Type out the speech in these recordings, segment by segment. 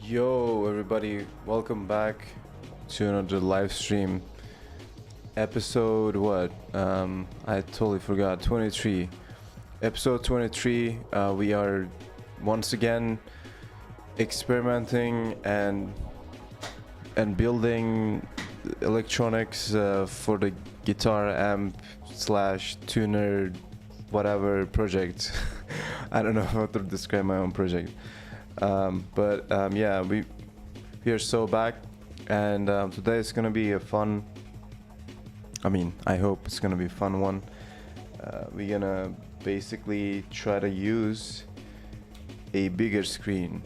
Yo, everybody, welcome back to another live stream. Episode what? I totally forgot. 23. Episode 23. We are once again experimenting and building electronics for the guitar amp slash tuner whatever project. I don't know how to describe my own project. Yeah, we are so back, and today is gonna be a fun. I hope it's gonna be a fun one. We're gonna basically try to use a bigger screen.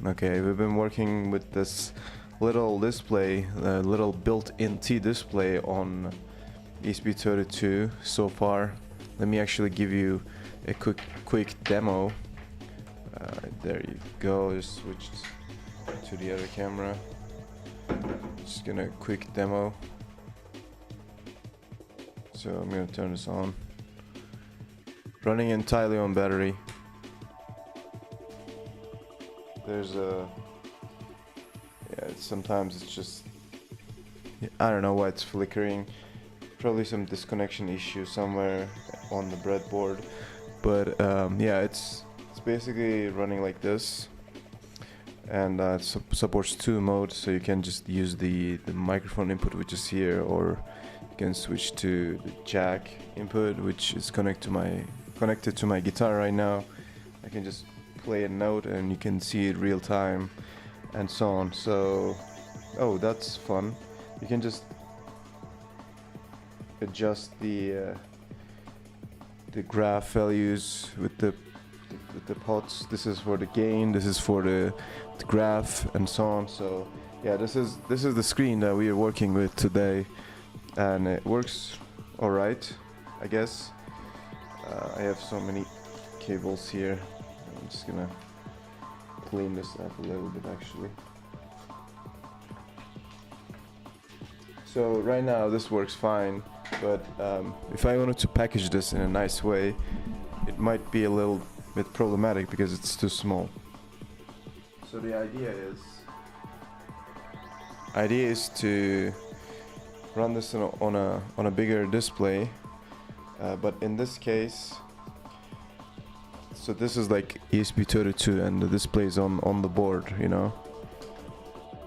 Okay, we've been working with this little display, little built-in T display on ESP32 so far. Let me actually give you a quick demo. There you go, just switched to the other camera. Just gonna quick demo. So I'm gonna turn this on. Running entirely on battery. There's sometimes it's just, I don't know why it's flickering. Probably some disconnection issue somewhere on the breadboard. But it's basically running like this, and it supports 2 modes, so you can just use the microphone input, which is here, or you can switch to the jack input, which is connected to my guitar right now. I can just play a note and you can see it real time and so on. So that's fun. You can just adjust the graph values with the pots. This is for the gain, this is for the graph, and so on. So yeah, this is the screen that we are working with today, and it works all right, I guess. I have so many cables here. I'm just gonna clean this up a little bit actually. So right now this works fine, but if I wanted to package this in a nice way, it might be a little bit problematic because it's too small. So the idea is to run this on a bigger display, but in this case, so this is like ESP32 and the display is on the board, you know.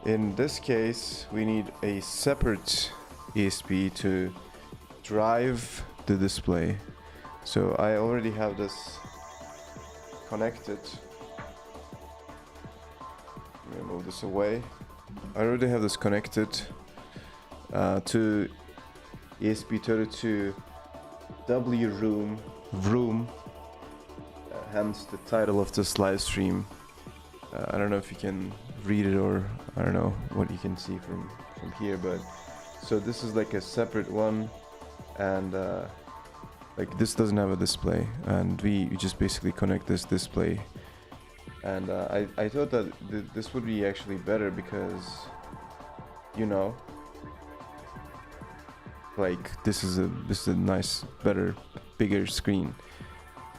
In this case, we need a separate ESP to drive the display. So I already have this connected. Let me move this away. I already have this connected to ESP32 wroom, hence the title of this live stream. I don't know if you can read it, or I don't know what you can see from here, but so this is like a separate one, and like this doesn't have a display, and we just basically connect this display. And I thought that this would be actually better because, you know, like this is a nice, better, bigger screen.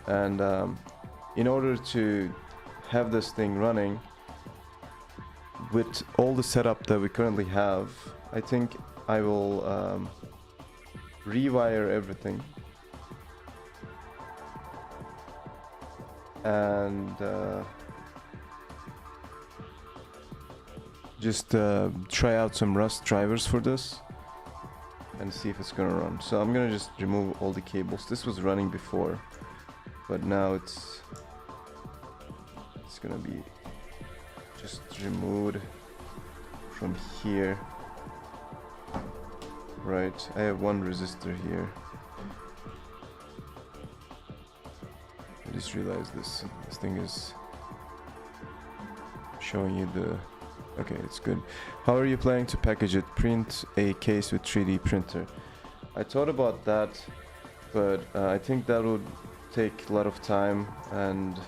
And in order to have this thing running with all the setup that we currently have, I think I will rewire everything and just try out some Rust drivers for this and see if it's gonna run. So I'm gonna just remove all the cables. This was running before, but now it's gonna be just removed from here. Right, I have one resistor here. I just realized this thing is showing you the... Okay, it's good. How are you planning to package it? Print a case with 3D printer. I thought about that, but I think that would take a lot of time, and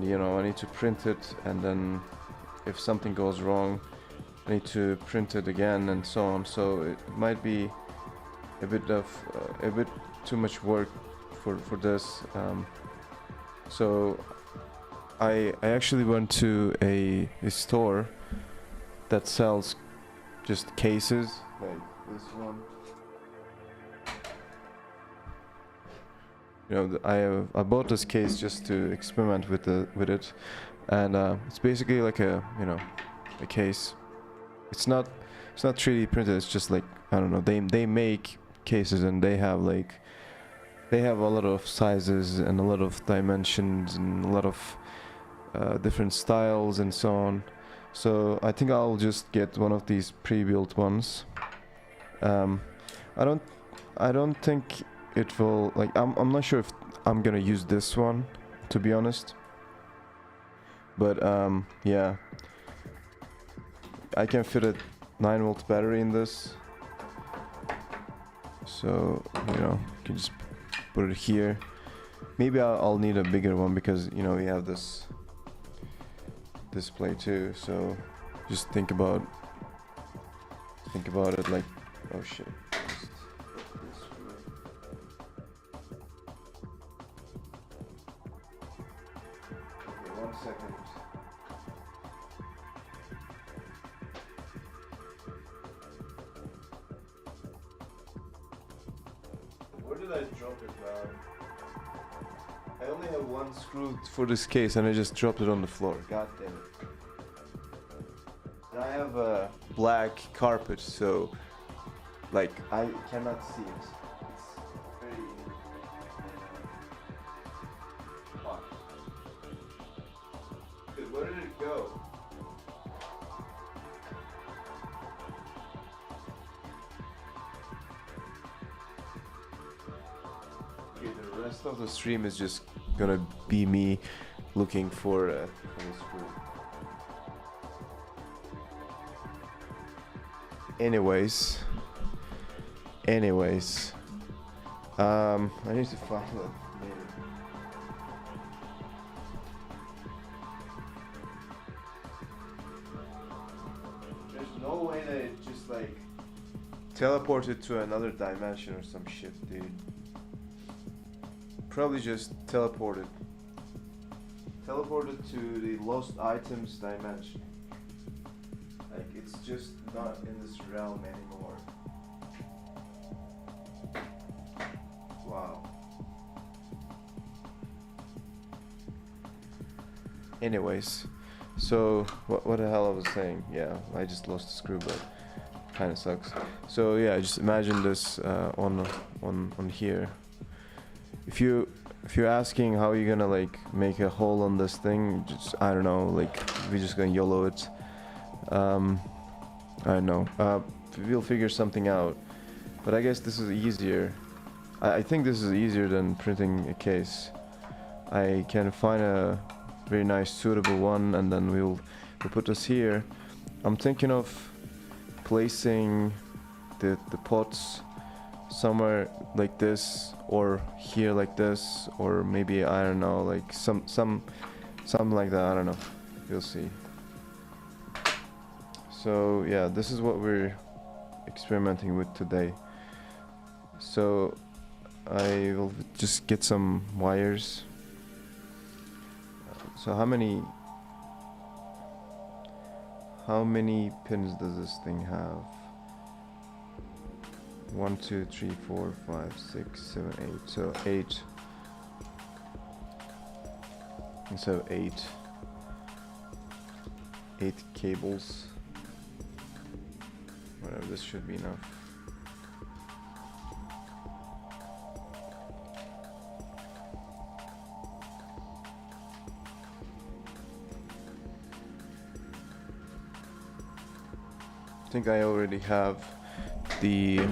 you know, I need to print it, and then if something goes wrong, I need to print it again, and so on. So it might be a bit too much work for this. So I actually went to a store that sells just cases like this one. You know, I bought this case just to experiment with it, and it's basically like a, you know, a case. It's not 3D printed. It's just like, I don't know. They make cases, and they have a lot of sizes and a lot of dimensions and a lot of different styles and so on. So I think I'll just get one of these pre-built ones. I don't think it will, like, I'm not sure if I'm gonna use this one, to be honest. But yeah, I can fit a 9-volt battery in this, so you know, you can just put it here. Maybe I'll need a bigger one because, you know, we have this display too. So just think about it like, oh shit. Okay, 1 second. Where did I drop it, man? I only have one screw for this case and I just dropped it on the floor. God damn it. I have a black carpet, so like I cannot see it. It's very hot. Dude, where did it go? Okay, the rest of the stream is just gonna be me looking for the screw. Anyways, I need to find it later. There's no way that it just like teleported to another dimension or some shit, dude. Probably just teleported to the lost items dimension. Like, it's just not in this realm anymore. Wow. Anyways, so what the hell I was saying? Yeah, I just lost the screw, but kind of sucks. So yeah, just imagine this on here. If you're asking how you're gonna like make a hole on this thing, just, I don't know, like we're just gonna YOLO it. I don't know. We'll figure something out. But I guess this is easier. I think this is easier than printing a case. I can find a very nice suitable one, and then we'll put this here. I'm thinking of placing the pots somewhere like this, or here like this, or maybe, I don't know, like something like that. I don't know. You'll see. So yeah, this is what we're experimenting with today. So I will just get some wires. So how many pins does this thing have? 1, 2, 3, 4, 5, 6, 7, 8. So 8. And so 8 cables. Whatever, this should be enough. I think I already have the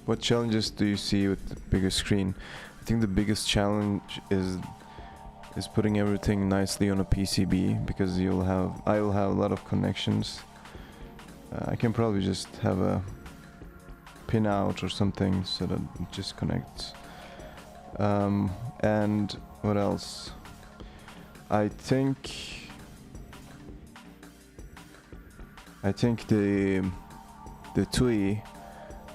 what challenges do you see with the bigger screen? I think the biggest challenge is putting everything nicely on a PCB, because I will have a lot of connections. I can probably just have a pin out or something so that it just connects. And what else? I think the TUI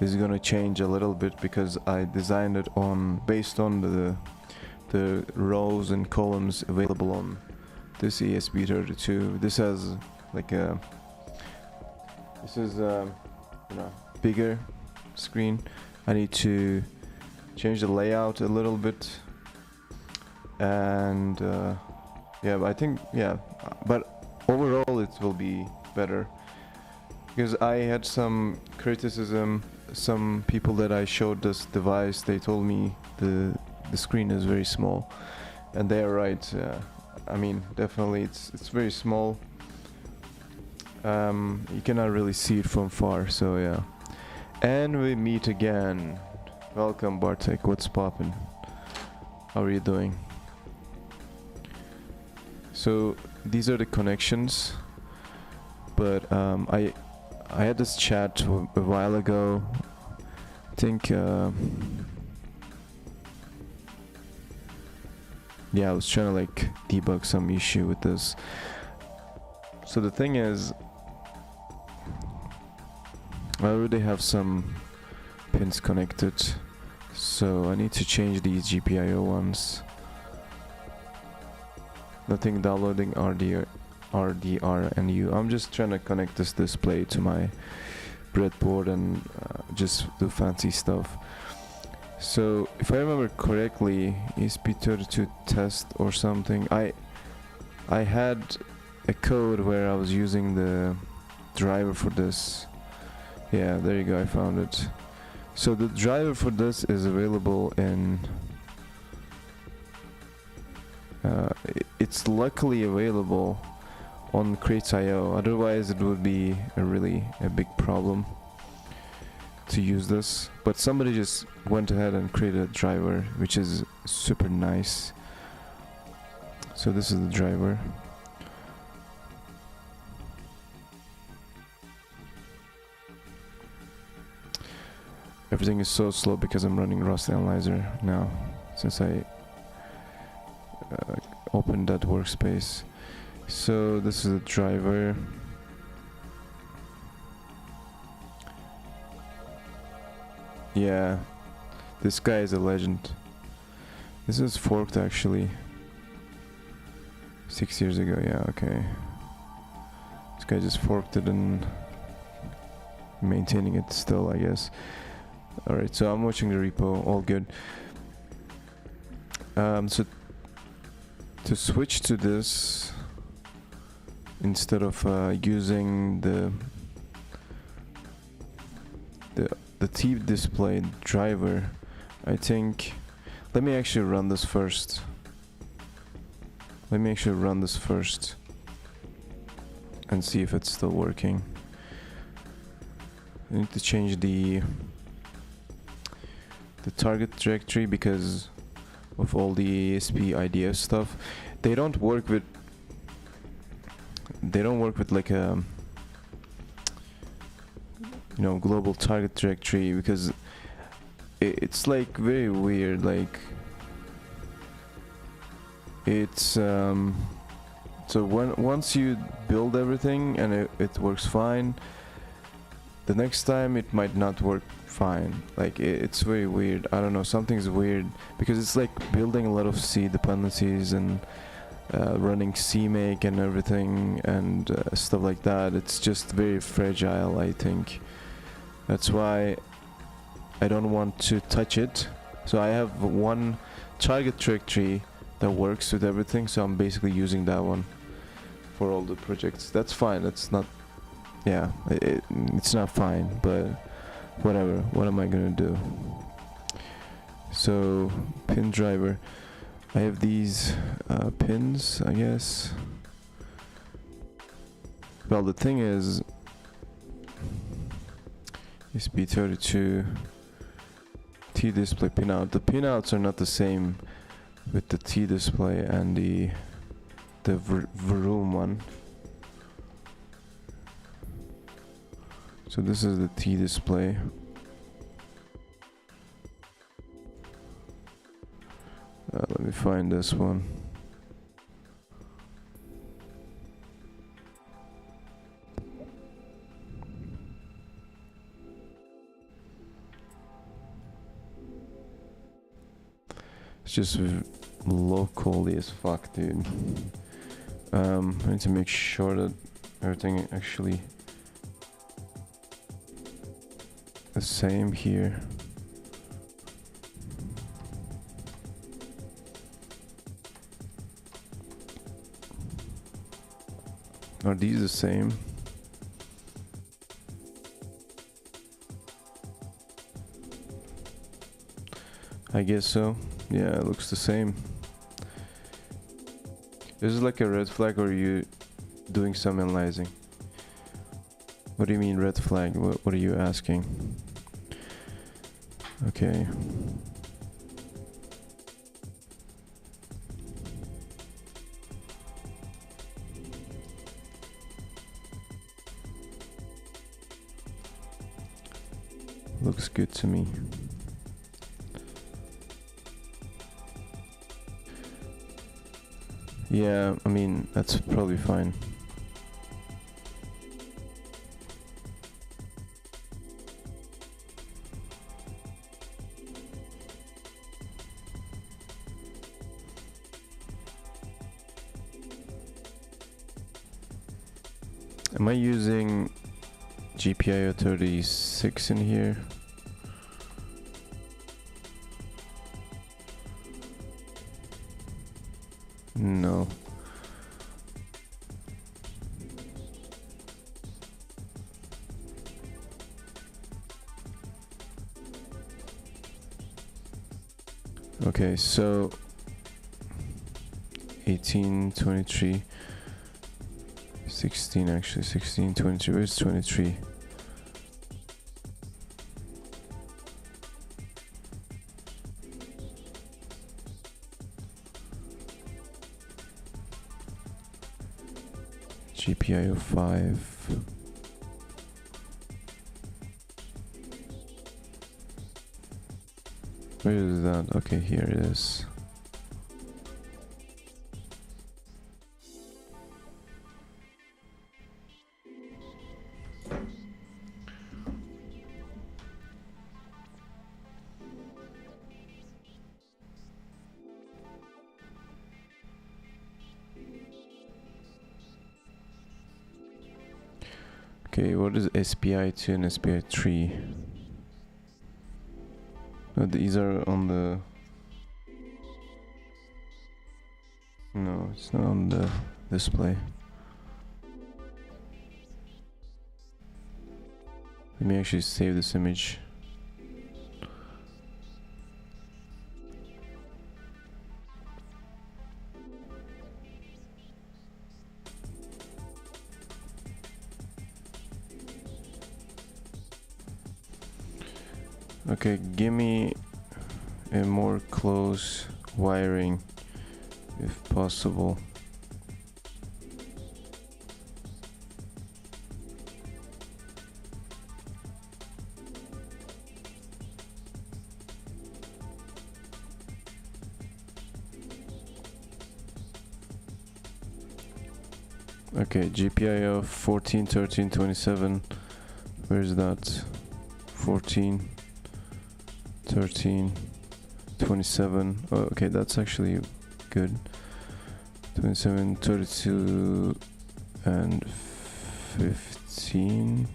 is gonna change a little bit because I designed it based on the rows and columns available on this ESP32. This has like this is bigger screen. I need to change the layout a little bit, and yeah, I think, yeah, but overall it will be better, because I had some criticism. Some people that I showed this device, they told me the screen is very small, and they are right. I mean, definitely it's very small. You cannot really see it from far, so yeah. And we meet again. Welcome, Bartek. What's poppin'? How are you doing? So these are the connections, but I had this chat a while ago. I think yeah, I was trying to like debug some issue with this. So the thing is, I already have some pins connected, so I need to change these GPIO ones. Nothing downloading RDR and U. I'm just trying to connect this display to my breadboard and just do fancy stuff. So if I remember correctly, ESP32 test or something, I had a code where I was using the driver for this. Yeah, there you go, I found it. So the driver for this is available in it's luckily available on crates.io, otherwise it would be a big problem to use this. But somebody just went ahead and created a driver, which is super nice. So this is the driver. Everything is so slow because I'm running Rust Analyzer now, since I opened that workspace. So this is the driver. Yeah, this guy is a legend. This is forked actually 6 years ago. Yeah, okay. This guy just forked it and maintaining it still, I guess. Alright, so I'm watching the repo, all good. So to switch to this, instead of using the T display driver, I think, let me actually run this first. And see if it's still working. I need to change the target directory because of all the ESP IDF stuff. They don't work with like a global target directory, because it's like very weird. Like it's so once you build everything and it works fine, the next time it might not work fine. Like it's very weird. I don't know, something's weird, because it's like building a lot of C dependencies and running CMake and everything and stuff like that. It's just very fragile, I think. That's why I don't want to touch it. So I have one target directory that works with everything, so I'm basically using that one for all the projects. That's fine. That's not, yeah, it's not fine, but whatever. What am I gonna do? So pin driver, I have these pins, I guess. Well, the thing is, ESP32 T display pinout. The pinouts are not the same with the T display and the wroom one. So this is the T display. Let me find this one. It's just locally as fuck, dude. I need to make sure that everything actually the same here. Are these the same? I guess so. Yeah, it looks the same. Is it like a red flag, or are you doing some analyzing? What do you mean red flag? What are you asking? Okay. Looks good to me. Yeah, I mean, that's probably fine. Am I using GPIO 36 in here? No. Okay, so 1823 16 actually 16 23. Where's 23? GPIO 5. Where is that? Okay, here it is. Okay, what is SPI2 and SPI3? No, these are on the... No, it's not on the display. Let me actually save this image. Okay, give me a more close wiring if possible. Okay, GPIO 14, 13, 27. Where's that? 14, 13, 27. Oh, okay, that's actually good. 27, 32, and 15.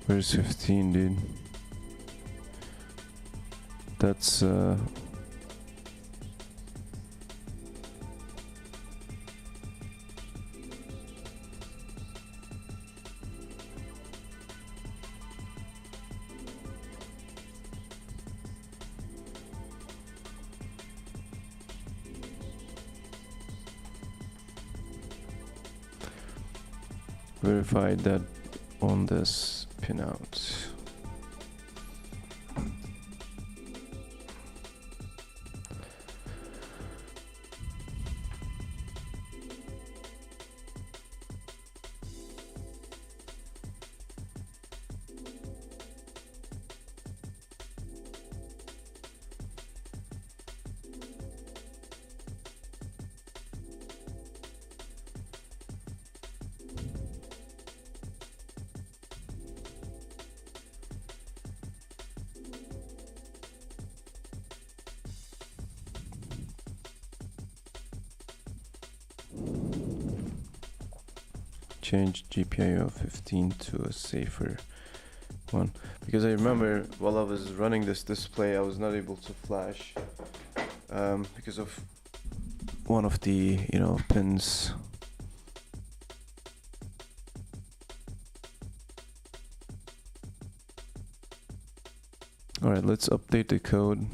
Where's 15, dude? That's verify that on this pinout. change GPIO of 15 to a safer one, because I remember while I was running this display I was not able to flash because of one of the pins. All right, let's update the code.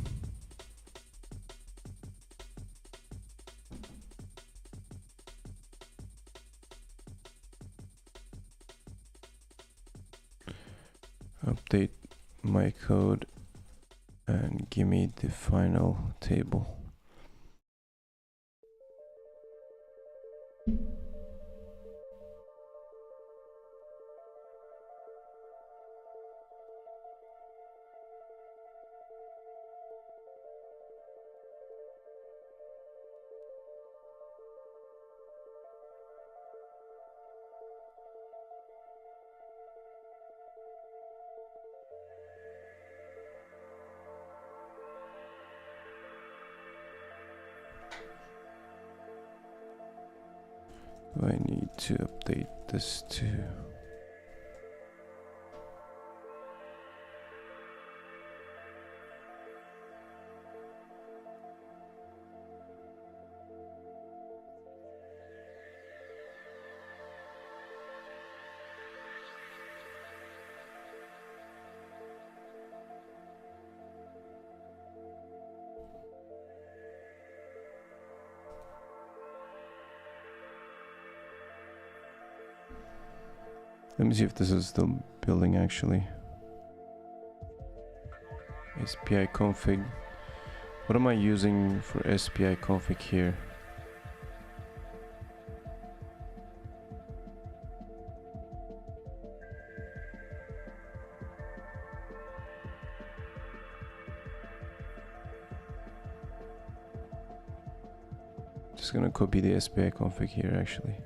Update my code and give me the final table. Do I need to update this too? Let me see if this is still building actually. SPI config. What am I using for SPI config here? Just gonna copy the SPI config here actually.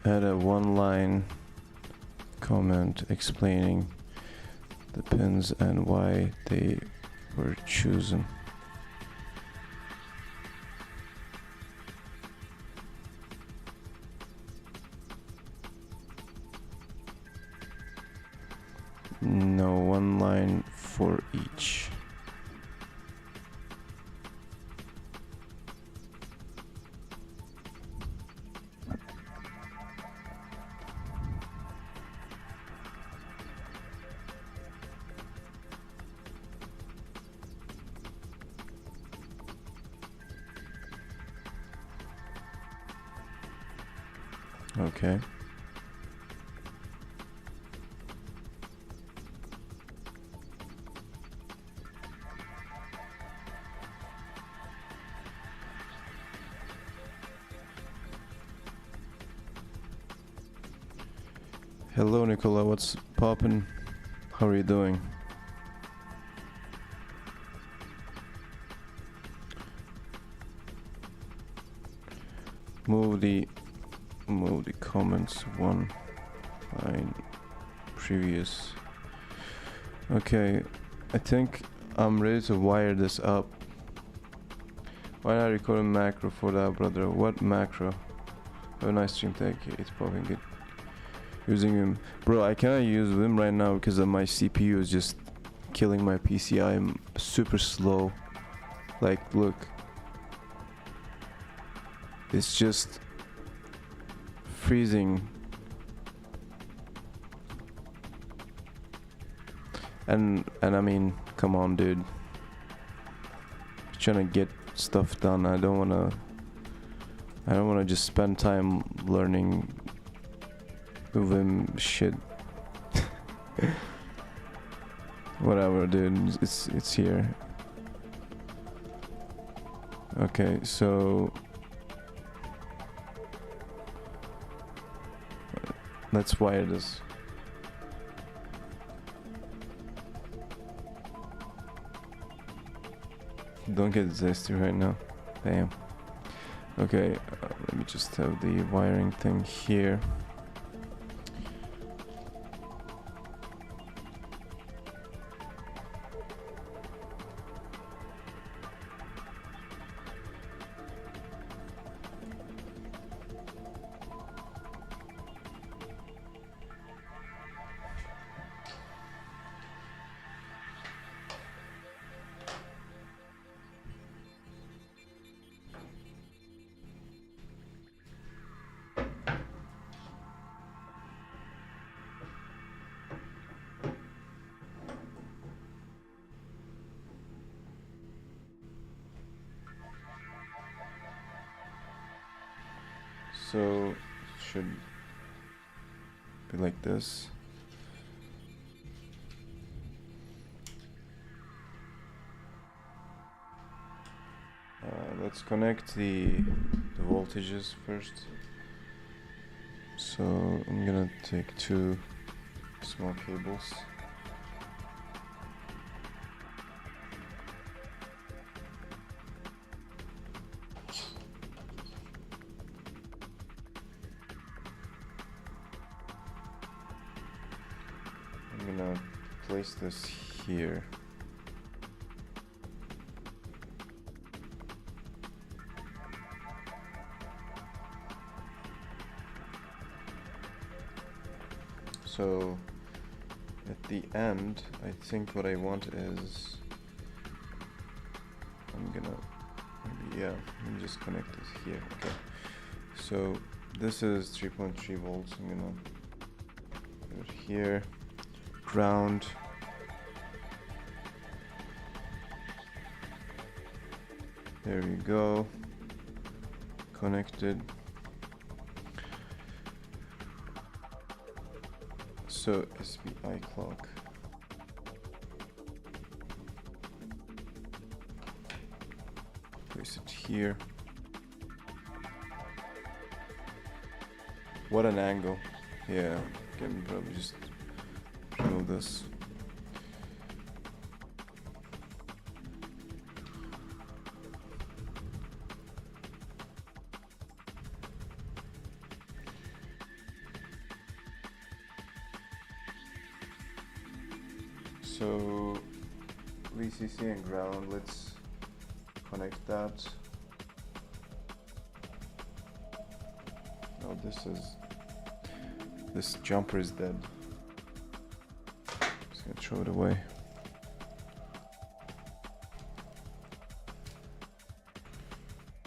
Add a one-line comment explaining the pins and why they were chosen. No, one line for each. Okay. Hello Nicola, what's poppin'? How are you doing? Move the comments one line previous. Okay, I think I'm ready to wire this up. Why not record a macro for that, brother? What macro? Have a nice stream, thank you. It's popping good. Using Vim. Bro, I cannot use Vim right now because my CPU is just killing my PC. I'm super slow. Like, look. It's just freezing. And I mean, come on, dude. Trying to get stuff done. I don't wanna just spend time learning Vim shit. Whatever, dude. It's here. Okay, so let's wire this. Don't get zesty right now. Damn. Okay, let me just have the wiring thing here. So it should be like this. Let's connect the voltages first. So I'm gonna take two small cables. I'm gonna place this here. So at the end, I think what I want is I'm gonna maybe, yeah, let me just connect this here. Okay, so this is 3.3 volts. I'm gonna put it here. Ground. There you go. Connected. So SPI clock. Place it here. What an angle. Yeah, can probably just remove this. So VCC and ground, let's connect that. Oh, this jumper is dead. Just gonna throw it away.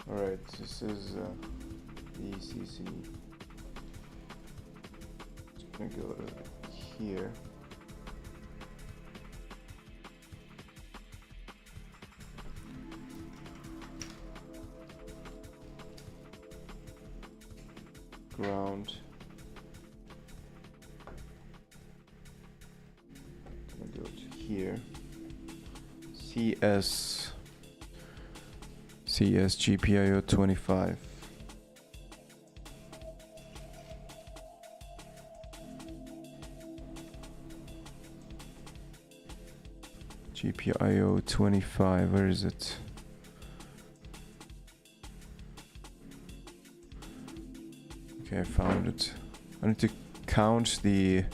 Alright, this is the ECC. Just gonna go here. Ground. I'm gonna go to here. CS GPIO 25. GPIO 25, where is it? Okay, I found it. I need to count the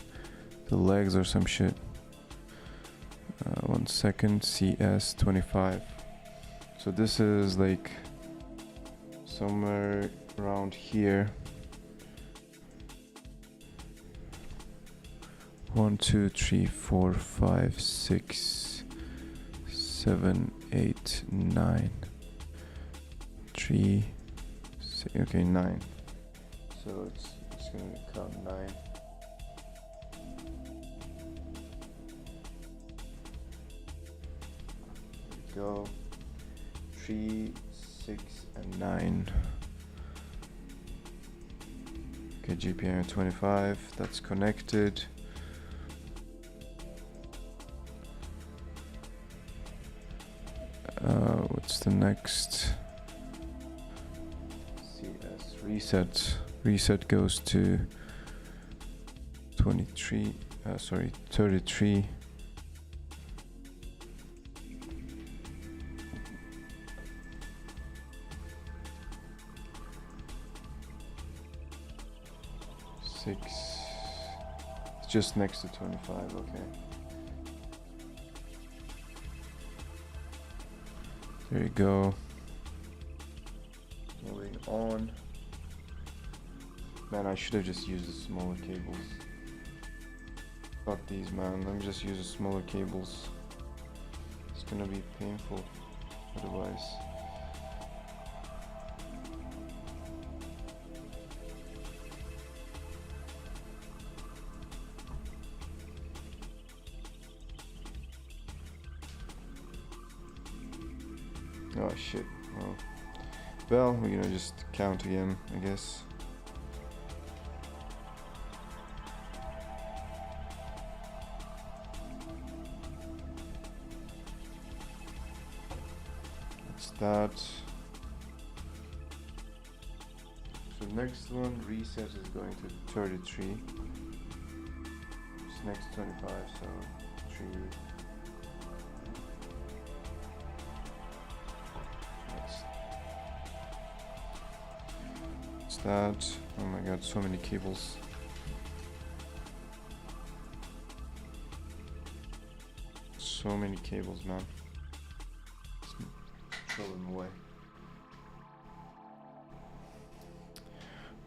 legs or some shit. 1 second, CS25. So this is like somewhere around here. 1, 2, 3, 4, 5, 6, 7, 8, 9. 3, 6, okay, 9. So it's gonna count 9. Go 3, 6, and 9. Okay, GPIO 25, that's connected. the next? CS reset. Reset goes to 23. Sorry, 33. It's just next to 25, okay. There you go. Moving on. Man, I should have just used the smaller cables. Fuck these, man. Let me just use the smaller cables. It's gonna be painful otherwise. Oh shit. Well, we're gonna just count again, I guess. That's that. So next one, reset is going to 33. It's next 25, so 3. That. Oh my god, so many cables. So many cables, man. Just throw them away.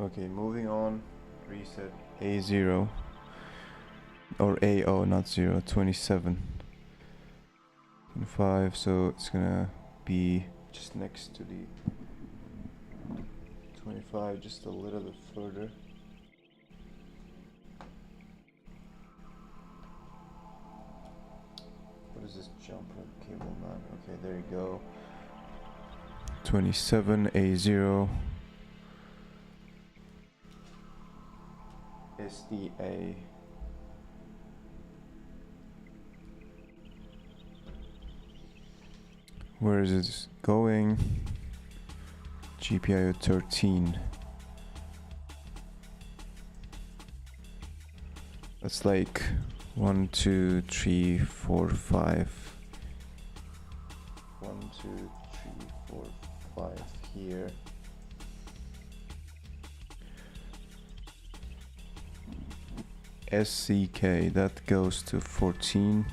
Okay, moving on. Reset A0. Or AO, not 0, 27. 25, so it's gonna be just next to the 25, just a little bit further. What is this jumper cable, man? Okay, there you go. 27 A0 SDA. Where is it going? GPIO 13. That's like 1, 2, 3, 4, 5. 1, 2, 3, 4, 5 here. SCK, that goes to 14,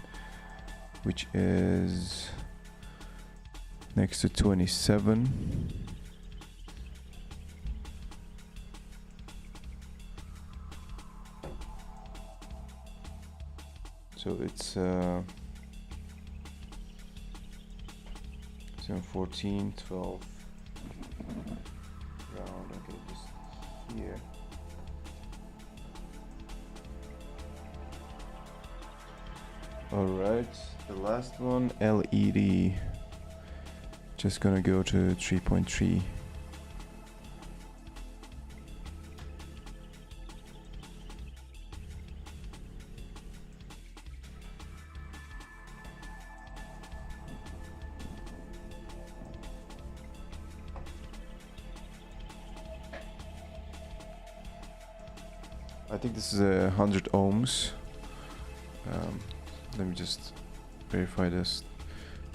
which is next to 27. So it's 14, 12, round, okay, just here. Alright, the last one, LED, just gonna go to 3.3. I think this is 100 ohms. Let me just verify this.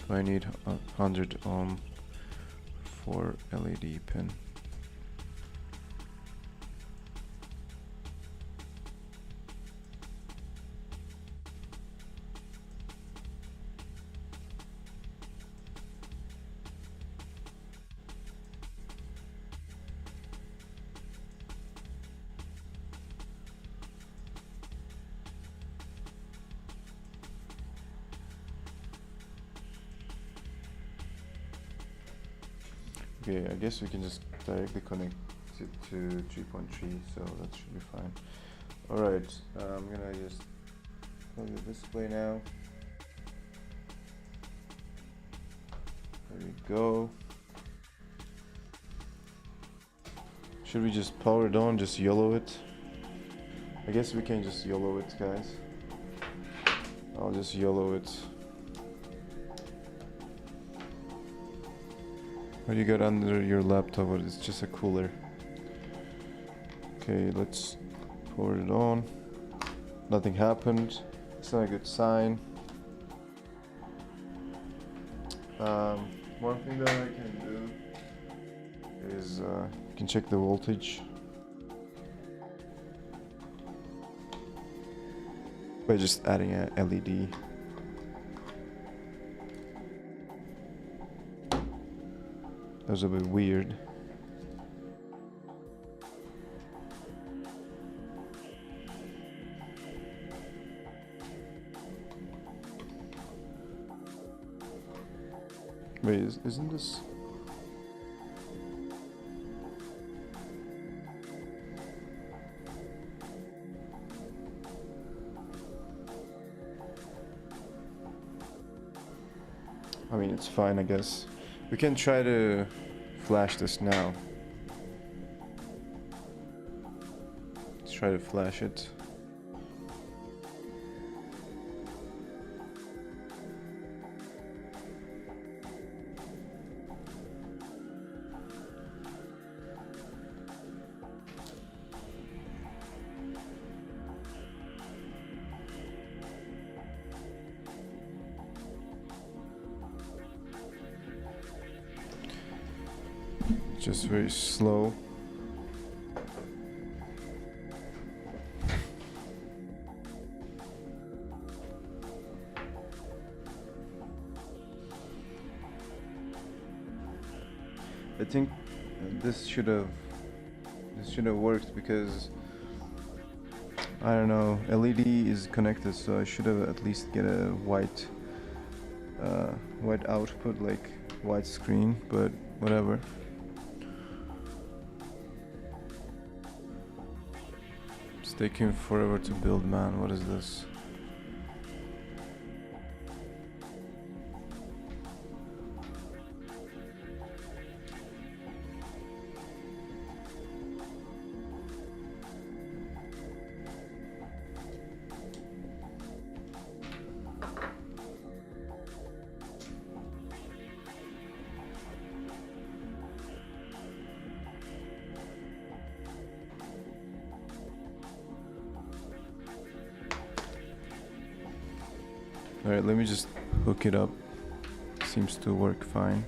Do I need 100 ohm for LED pin? Okay, I guess we can just directly connect it to 3.3, so that should be fine. Alright, I'm gonna just plug the display now. There we go. Should we just power it on, just YOLO it? I guess we can just YOLO it, guys. I'll just YOLO it. What you got under your laptop? Or it's just a cooler? Okay, let's pour it on. Nothing happened. It's not a good sign. One thing that I can do is you can check the voltage by just adding a LED. That was a bit weird. Wait, isn't this? I mean, it's fine, I guess. We can try to flash this now. Let's try to flash it. Just very slow. I think this should have worked because I don't know, LED is connected, so I should have at least get a white output, like white screen, but whatever. It's taking forever to build, man. What is this? Alright, let me just hook it up. Seems to work fine.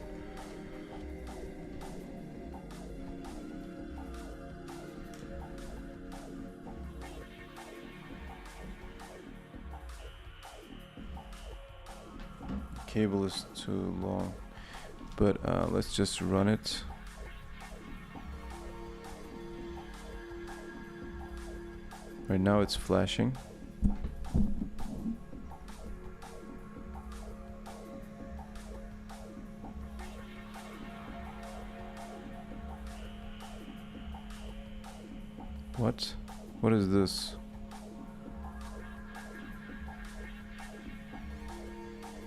Cable is too long, but let's just run it. Right now it's flashing. What? What is this?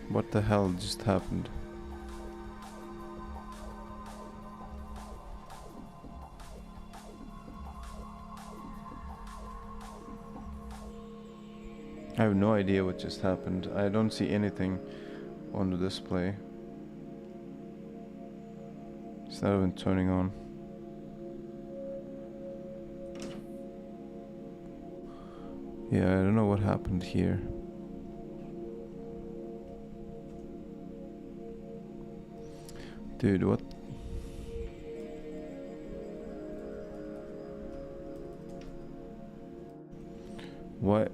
What the hell just happened? I have no idea what just happened. I don't see anything on the display. It's not even turning on. Yeah, I don't know what happened here. Dude, what?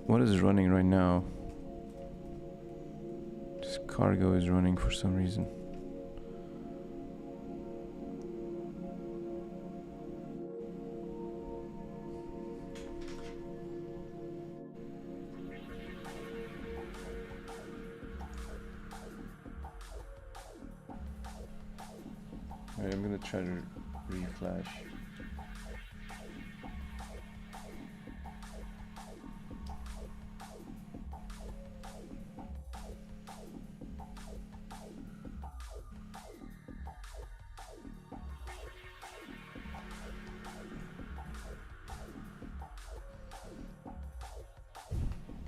What is running right now? Just cargo is running for some reason. Alright, I'm gonna try to reflash.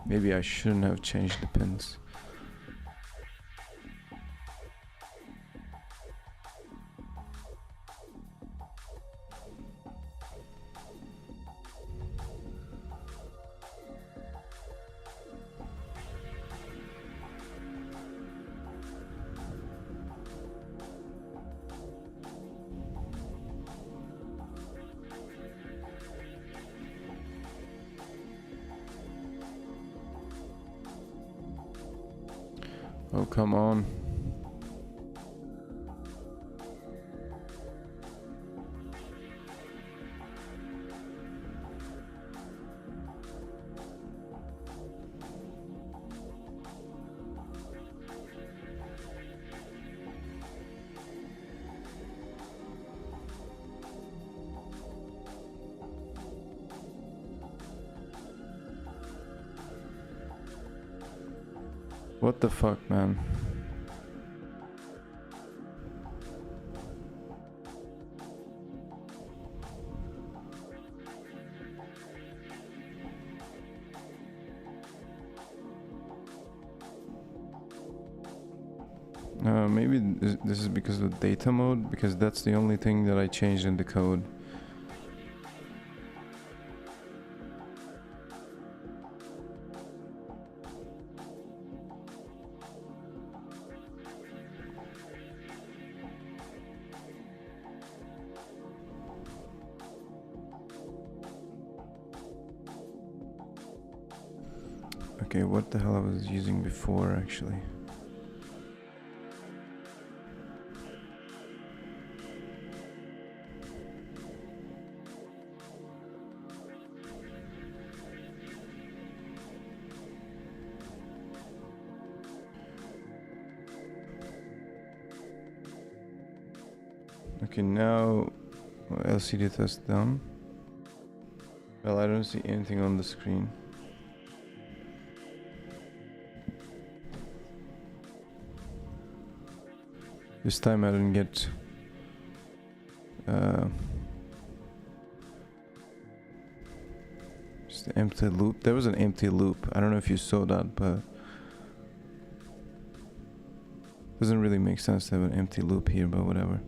Maybe I shouldn't have changed the pins. Oh, come on. What the fuck, man? Maybe this is because of data mode, because that's the only thing that I changed in the code. Okay, what the hell I was using before actually? Okay, now LCD test done. Well, I don't see anything on the screen. This time I didn't get just an empty loop. There was an empty loop. I don't know if you saw that, but doesn't really make sense to have an empty loop here, but whatever.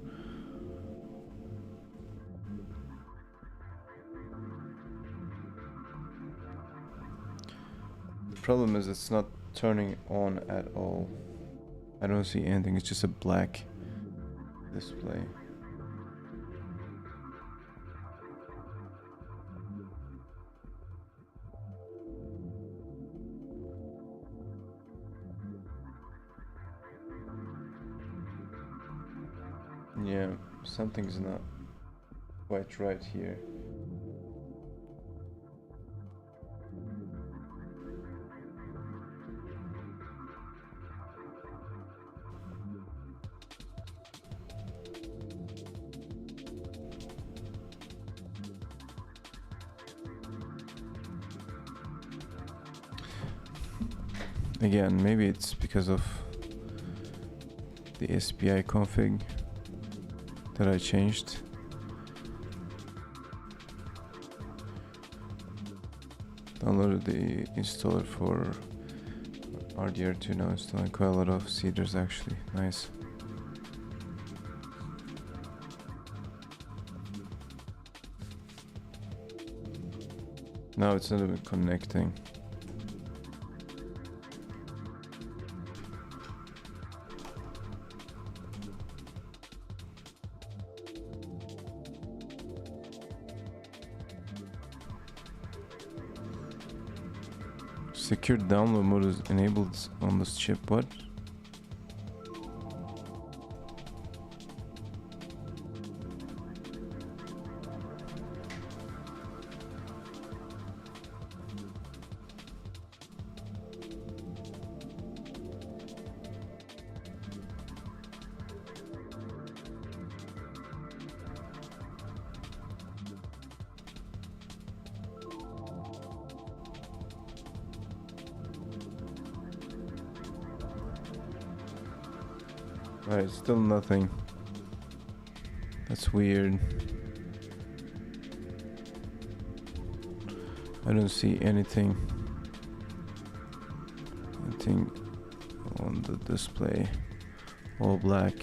The problem is it's not turning on at all. I don't see anything, it's just a black display. Yeah, something's not quite right here. Again, maybe it's because of the SPI config that I changed. Downloaded the installer for RDR2, now installing quite a lot of seeders actually. Nice. Now it's not even connecting. Secure download mode is enabled on this chip. What? Alright, still nothing. That's weird. I don't see anything. Anything on the display. All black.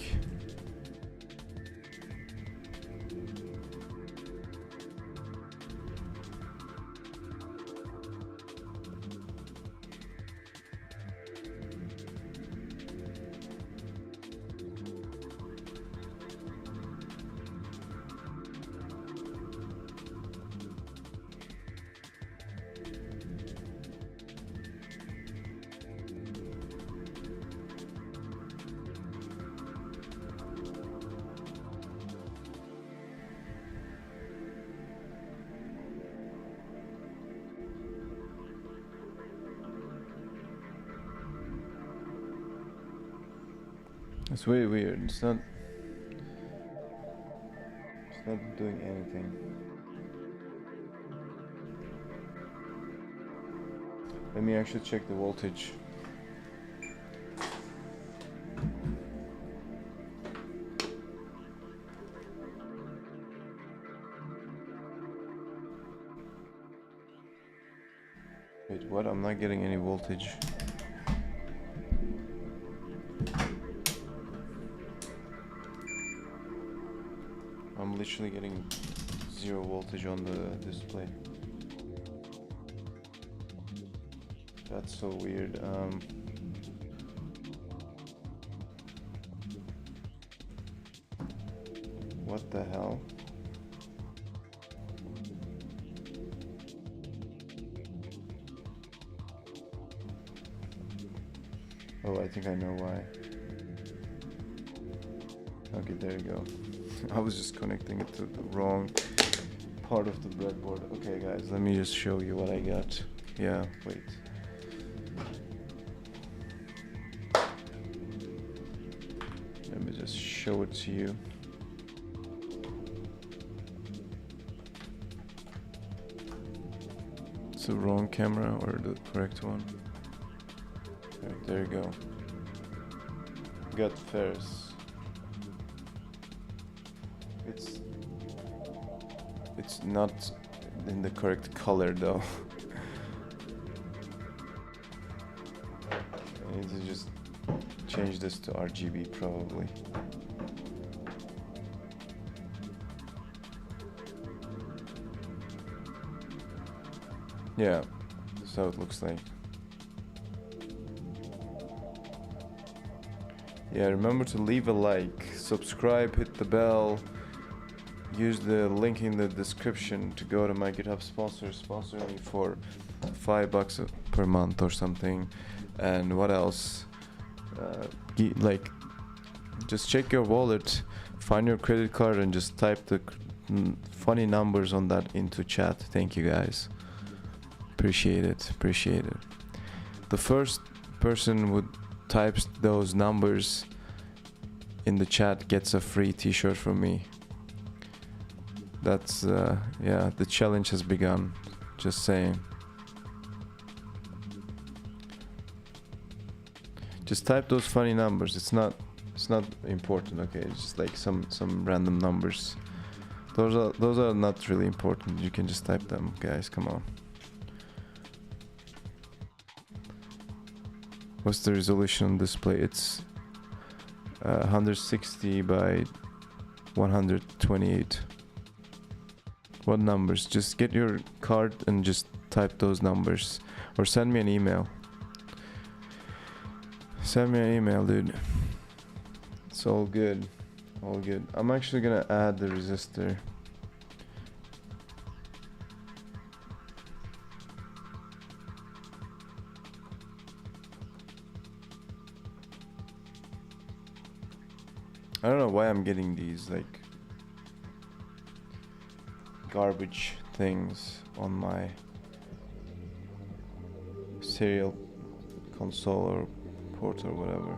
It's really weird. It's not doing anything. Let me actually check the voltage. Wait, what? I'm not getting any voltage. I'm literally getting 0 voltage on the display. That's so weird. What the hell? Oh, I think I know why. Okay, there you go. I was just connecting it to the wrong part of the breadboard. Okay, guys, let me just show you what I got. Yeah, wait. Let me just show it to you. It's the wrong camera or the correct one? Right, there you go. Got Ferris. It's not in the correct color though. I need to just change this to RGB probably. Yeah, so it looks like. Yeah, remember to leave a like, subscribe, hit the bell, use the link in the description to go to my GitHub sponsor me for $5 per month or something. And what else? Like, just check your wallet, find your credit card, and just type the funny numbers on that into chat. Thank you guys. Appreciate it. Appreciate it. The first person who types those numbers in the chat gets a free t-shirt from me. That's yeah, the challenge has begun. Just saying. Just type those funny numbers. It's not important, okay? It's just like some random numbers. Those are not really important. You can just type them, guys. Come on. What's the resolution on display? It's 160 by 128. What numbers? Just get your card and just type those numbers, or send me an email. Send me an email, dude. It's all good. All good. I'm actually gonna add the resistor. I don't know why I'm getting these like garbage things on my serial console or port or whatever.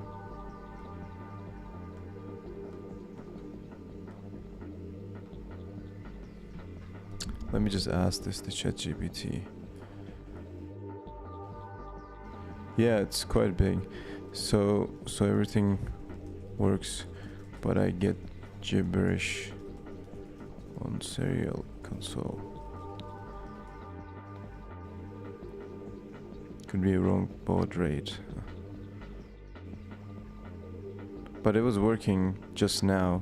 Let me just ask this to ChatGPT. Yeah, it's quite big. So everything works, but I get gibberish on serial console. Could be a wrong baud rate. But it was working just now.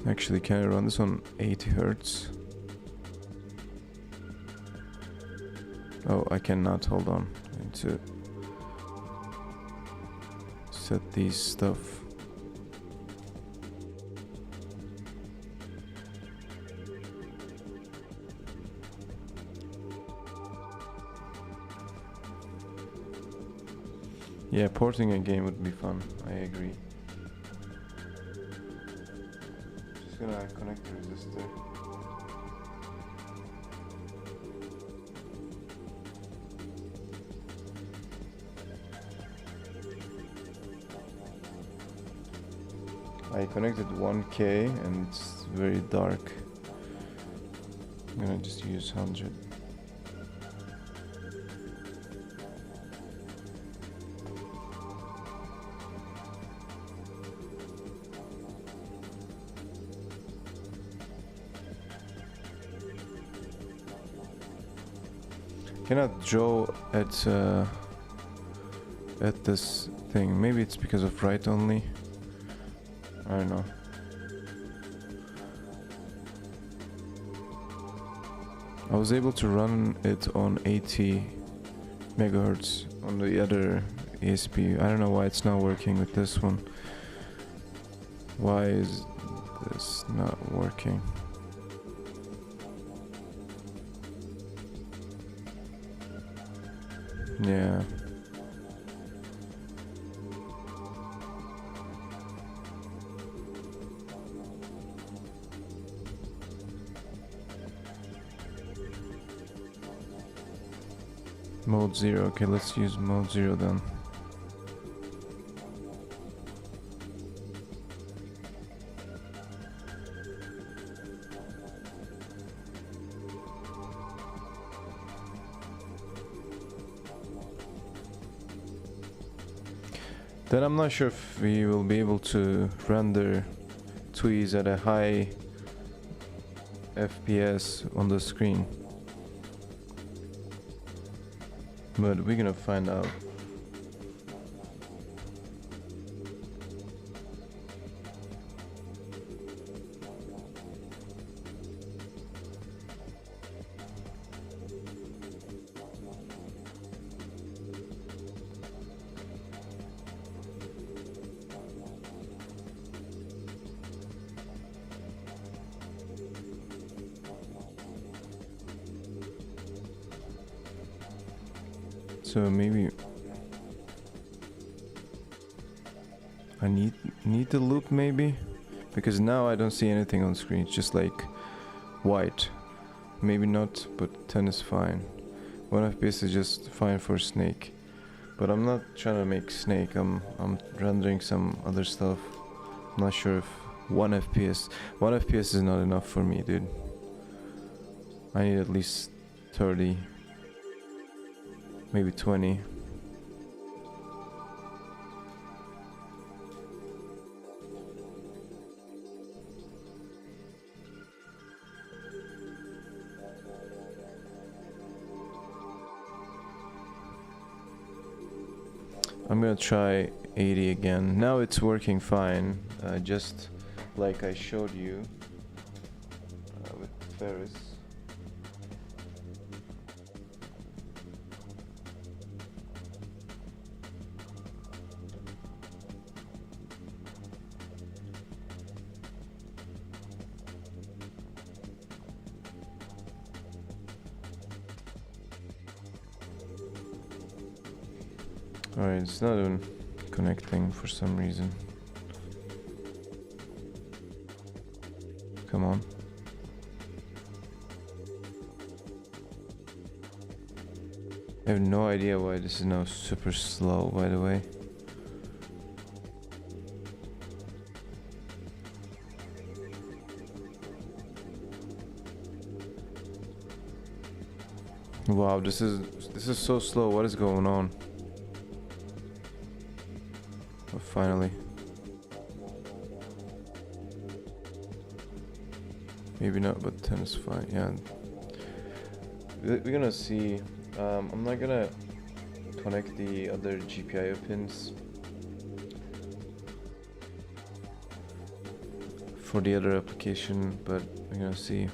Actually, can I run this on 80 Hertz? Oh, I cannot. Hold on. I need to set these stuff. Yeah, porting a game would be fun. I agree. just gonna connect the resistor. I connected 1K and it's very dark. I'm gonna just use 100. Cannot draw at this thing. Maybe it's because of write only. I don't know. I was able to run it on 80 megahertz on the other ESP. I don't know why it's not working with this one. Why is this not working? Yeah. Mode 0. Okay, let's use mode 0 then. Then I'm not sure if we will be able to render tweets at a high FPS on the screen. But we're gonna find out. So maybe I need the loop maybe, because now I don't see anything on screen. It's just like white. Maybe not, but 10 is fine. 1 FPS is just fine for Snake, but I'm not trying to make Snake. I'm rendering some other stuff. I'm not sure if 1 FPS is not enough for me, dude. I need at least 30. Maybe 20. I'm gonna try 80 again. Now it's working fine, just like I showed you with Ferris. Alright, it's not even connecting for some reason. Come on. I have no idea why this is now super slow, by the way. Wow, this is so slow. What is going on? Oh, finally. Maybe not, but 10 is fine. Yeah. We're gonna see. I'm not gonna connect the other GPIO pins for the other application, but we're gonna see.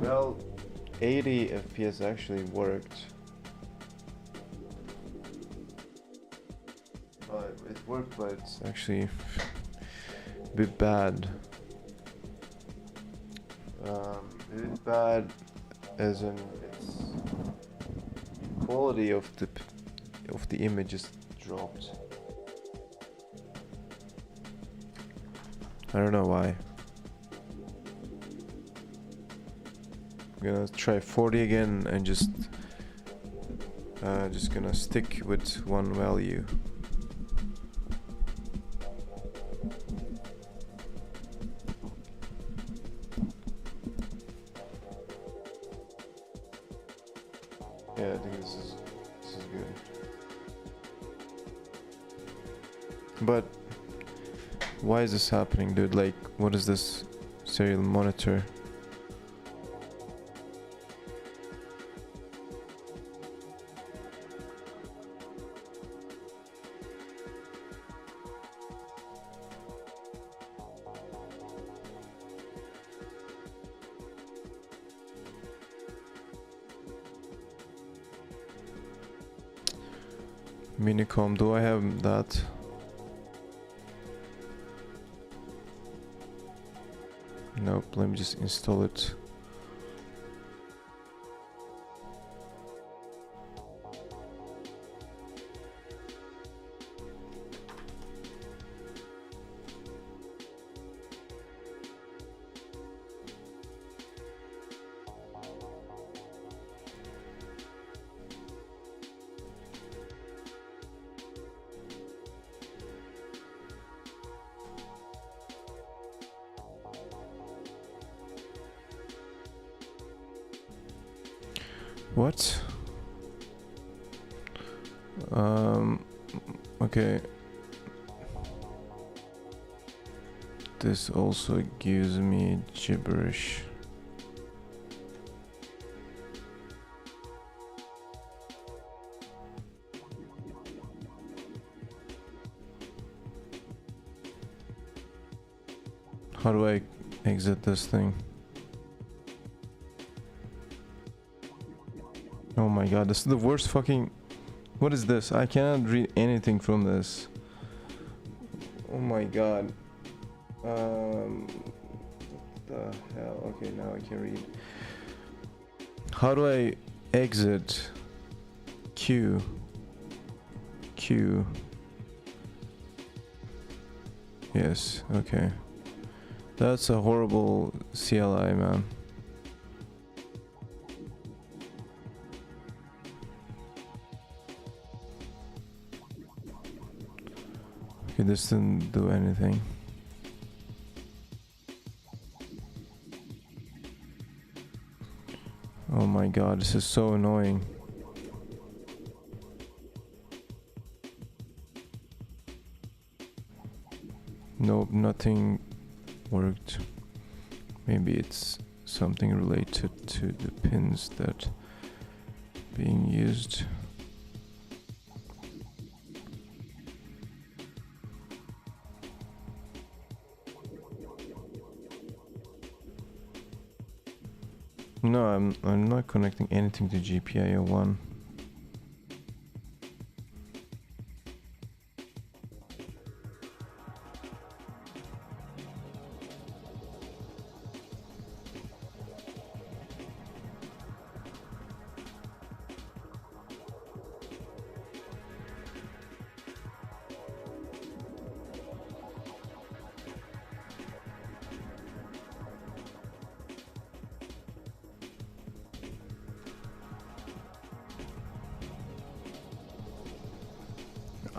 Well, 80 FPS actually worked. It worked, but it's actually a bit bad. A bit bad as in quality of the image is dropped. I don't know why. I'm gonna try 40 again and just gonna stick with one value. Yeah, I think this is good. But why is this happening, dude? Like, what is this serial monitor? Minicom, do I have that? Nope, let me just install it. What? Okay. This also gives me gibberish. How do I exit this thing? Oh my god, this is the worst fucking... What is this? I cannot read anything from this. Oh my god. What the hell? Okay, now I can read. How do I exit? Q. Yes, okay. That's a horrible CLI, man. Okay, this didn't do anything. Oh my god, this is so annoying. Nope, nothing worked. Maybe it's something related to the pins that being used. No, I'm not connecting anything to GPIO 1.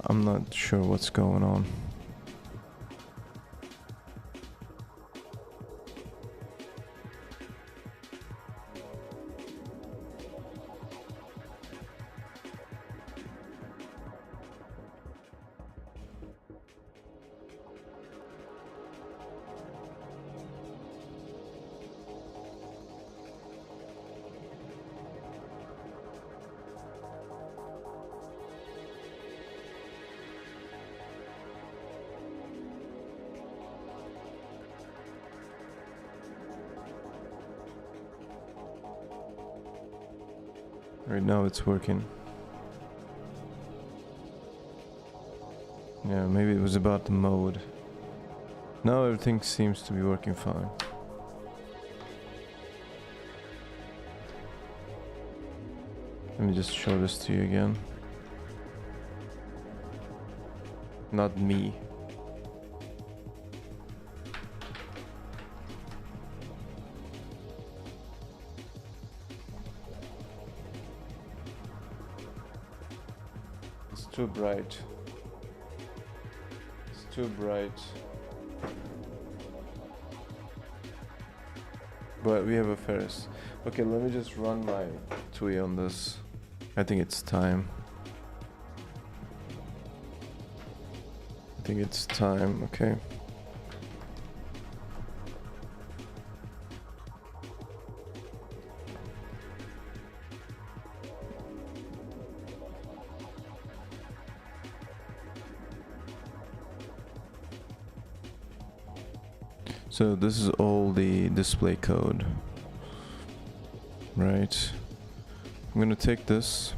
I'm not sure what's going on. Right now it's working. Yeah, maybe it was about the mode. Now everything seems to be working fine. Let me just show this to you again. Not me. It's too bright. It's too bright. But we have a Ferris. Okay, let me just run my TUI on this. I think it's time. I think it's time, okay. So this is all the display code, right? I'm gonna take this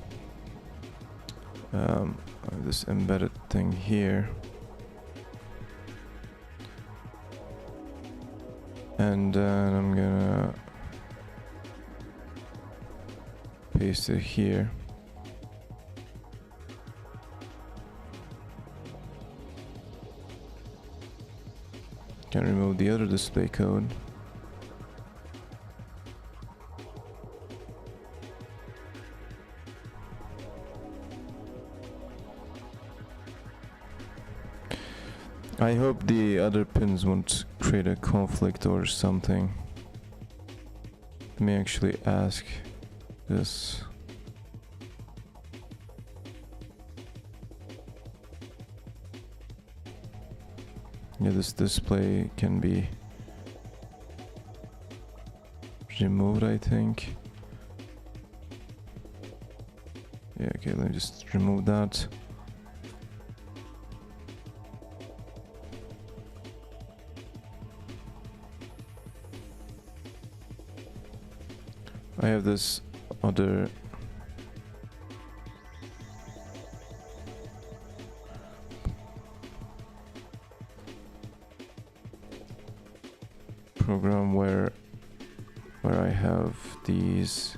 this embedded thing here, and then I'm gonna paste it here. Can remove the other display code. I hope the other pins won't create a conflict or something. Let me actually ask this. Yeah, this display can be removed, I think. Yeah, okay, let me just remove that. I have this other program where I have these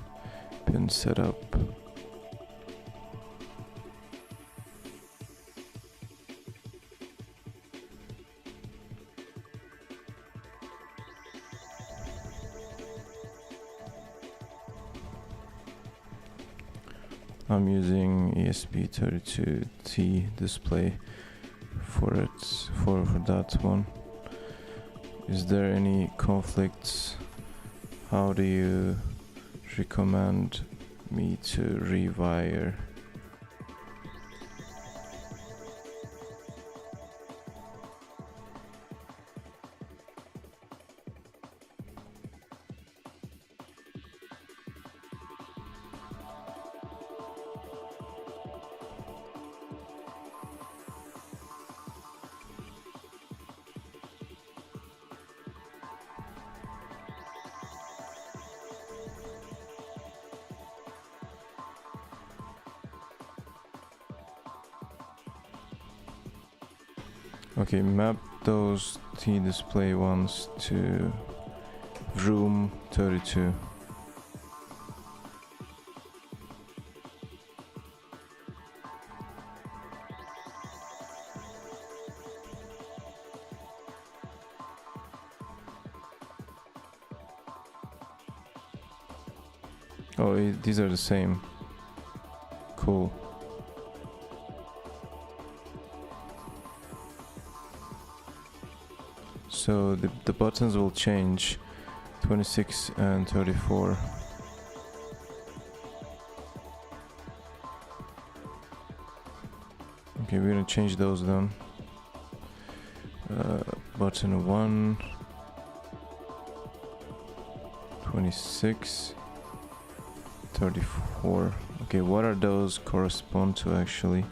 pins set up. I'm using ESP32 display for that one. Is there any conflicts? How do you recommend me to rewire? Okay, map those T-display ones to wroom 32. Oh, these are the same. Cool. So the buttons will change, 26 and 34. Okay, we're gonna change those then. Button 1, 26, 34. Okay, what are those correspond to actually?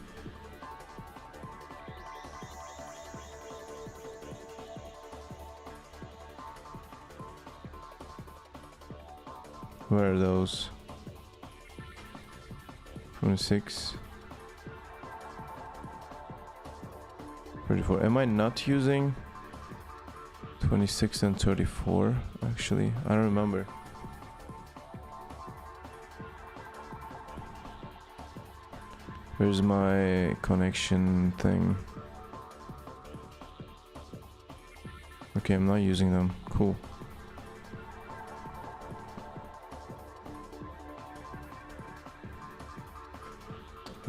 Where are those? 26, 34. Am I not using 26 and 34? Actually, I don't remember. Where's my connection thing? Okay, I'm not using them. Cool.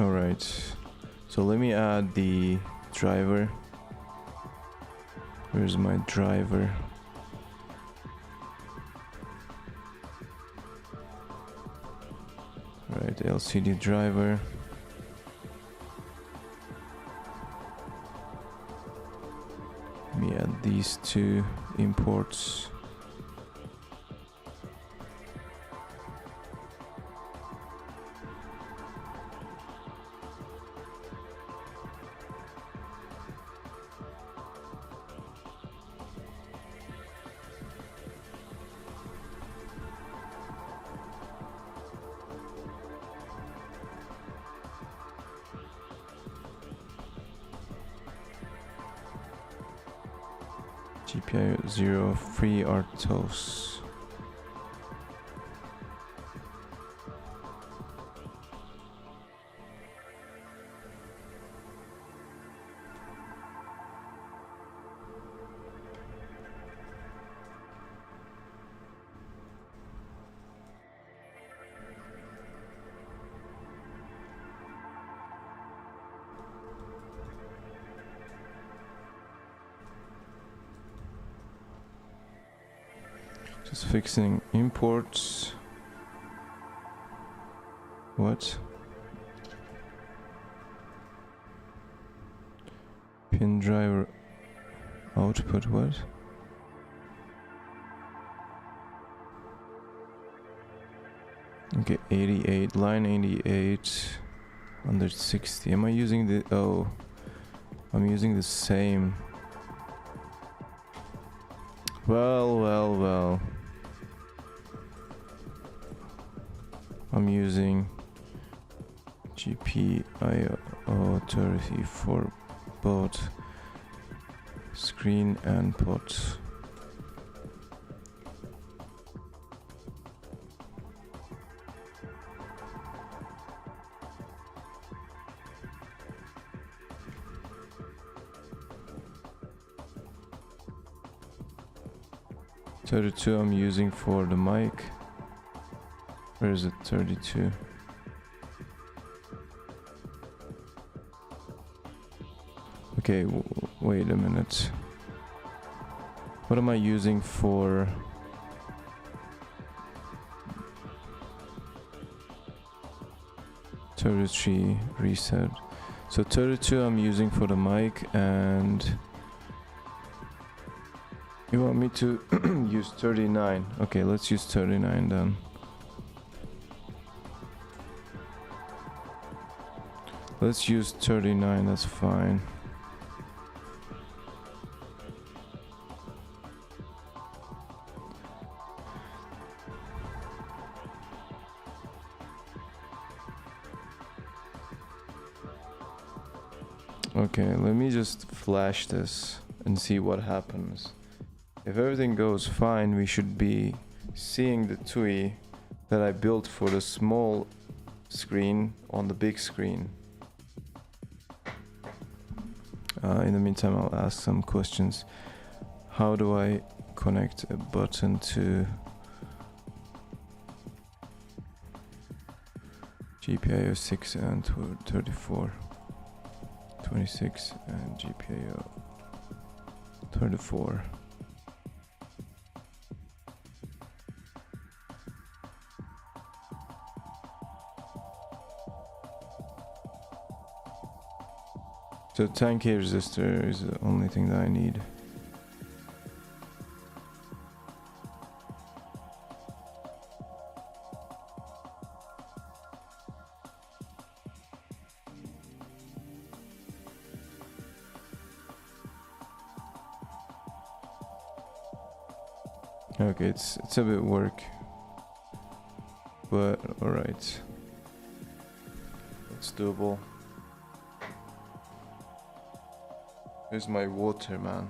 Alright. So let me add the driver. Where's my driver? Right, LCD driver. Let me add these two imports. GPIO 0 free RTOS. Just fixing imports. What? Pin driver output, what? Okay, 88, line 88, under 60. Am I using the, oh, I'm using the same. Well. I'm using GPIO 30 for both screen and pot. .32 I'm using for the mic. Where is it? 32. Okay, wait a minute. What am I using for? .33 reset. So 32 I'm using for the mic, and you want me to use 39? Okay, let's use 39 then. Let's use 39, that's fine. Okay, let me just flash this and see what happens. If everything goes fine, we should be seeing the TUI that I built for the small screen on the big screen. In the meantime, I'll ask some questions. How do I connect a button to GPIO 6 and 34? 26 and GPIO 34. So 10k resistor is the only thing that I need. Okay, it's a bit work, but all right, it's doable. Here's my water, man.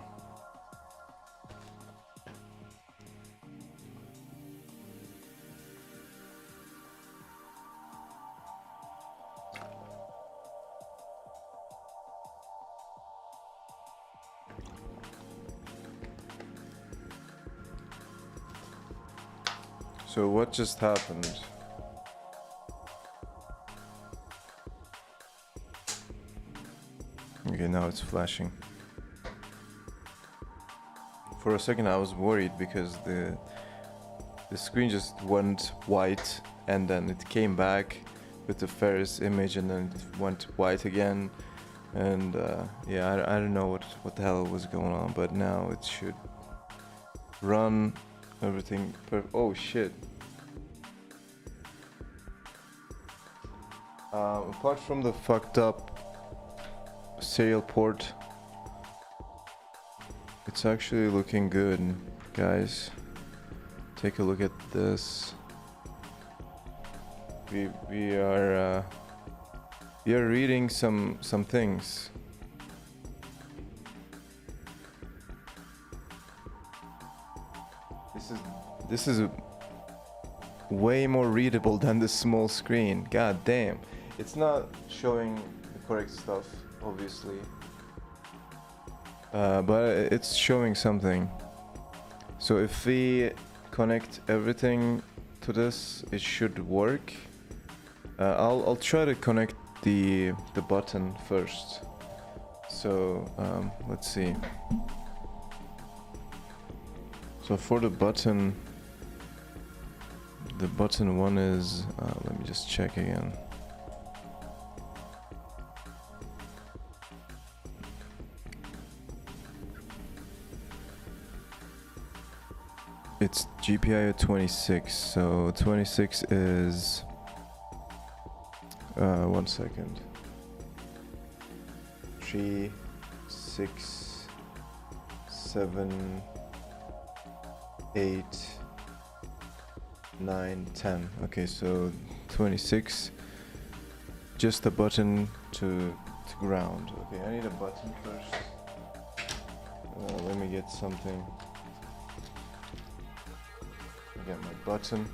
So what just happened? Okay, now it's flashing. For a second I was worried because the screen just went white and then it came back with the Ferris image and then it went white again. And yeah, I don't know what the hell was going on, but now it should run everything. Oh shit. Apart from the fucked up serial port, it's actually looking good, guys. Take a look at this. We are reading some things. This is way more readable than the small screen. God damn. It's not showing the correct stuff, obviously. But it's showing something. So if we connect everything to this, it should work. I'll try to connect the button first. So let's see. So for the button one is let me just check again. It's GPIO 26, so 26 is 1 second. 3, 6, 7, 8, 9, 10. Okay, so 26. Just a button to ground. Okay, I need a button first. Let me get something. Get my button.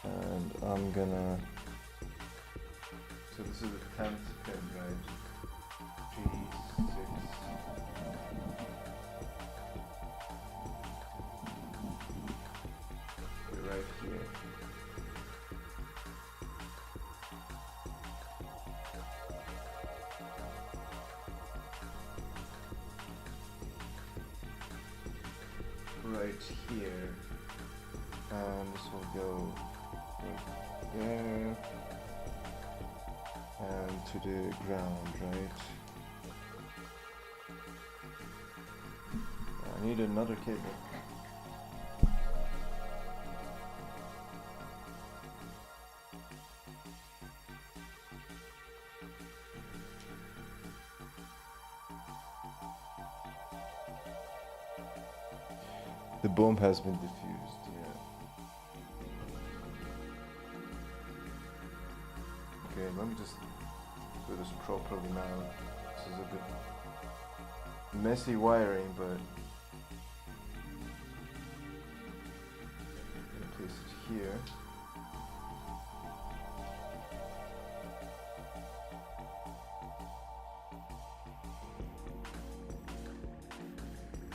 And I'm gonna. So this is the 10th pin, right? G6. Okay, right here. Right here, and this will go right there and to the ground, right? I need another cable. The BaM has been diffused, yeah. Okay, let me just do this properly now. This is a bit messy wiring, but I'm gonna place it here.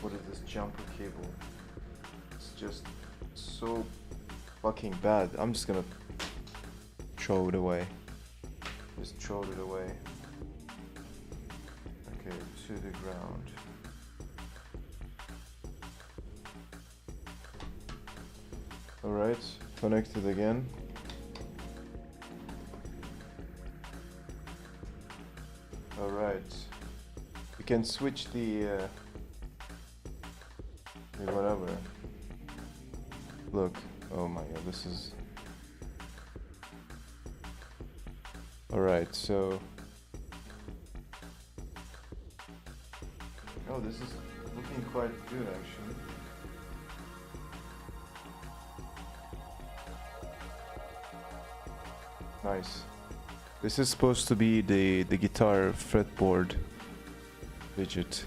What is this jumper cable? Just so fucking bad. I'm just gonna throw it away. Just throw it away. Okay, to the ground. Alright, connected again. Alright. We can switch the whatever. Look, oh my god, this is... Alright, so... Oh, this is looking quite good actually. Nice. This is supposed to be the guitar fretboard widget.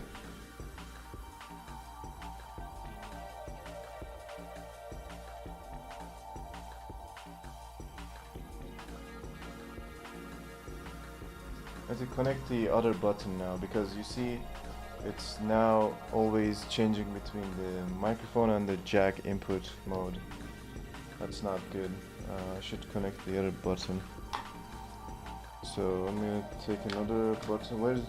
I have to connect the other button now, because you see it's now always changing between the microphone and the jack input mode. That's not good. I should connect the other button. So I'm gonna take another button. Where's...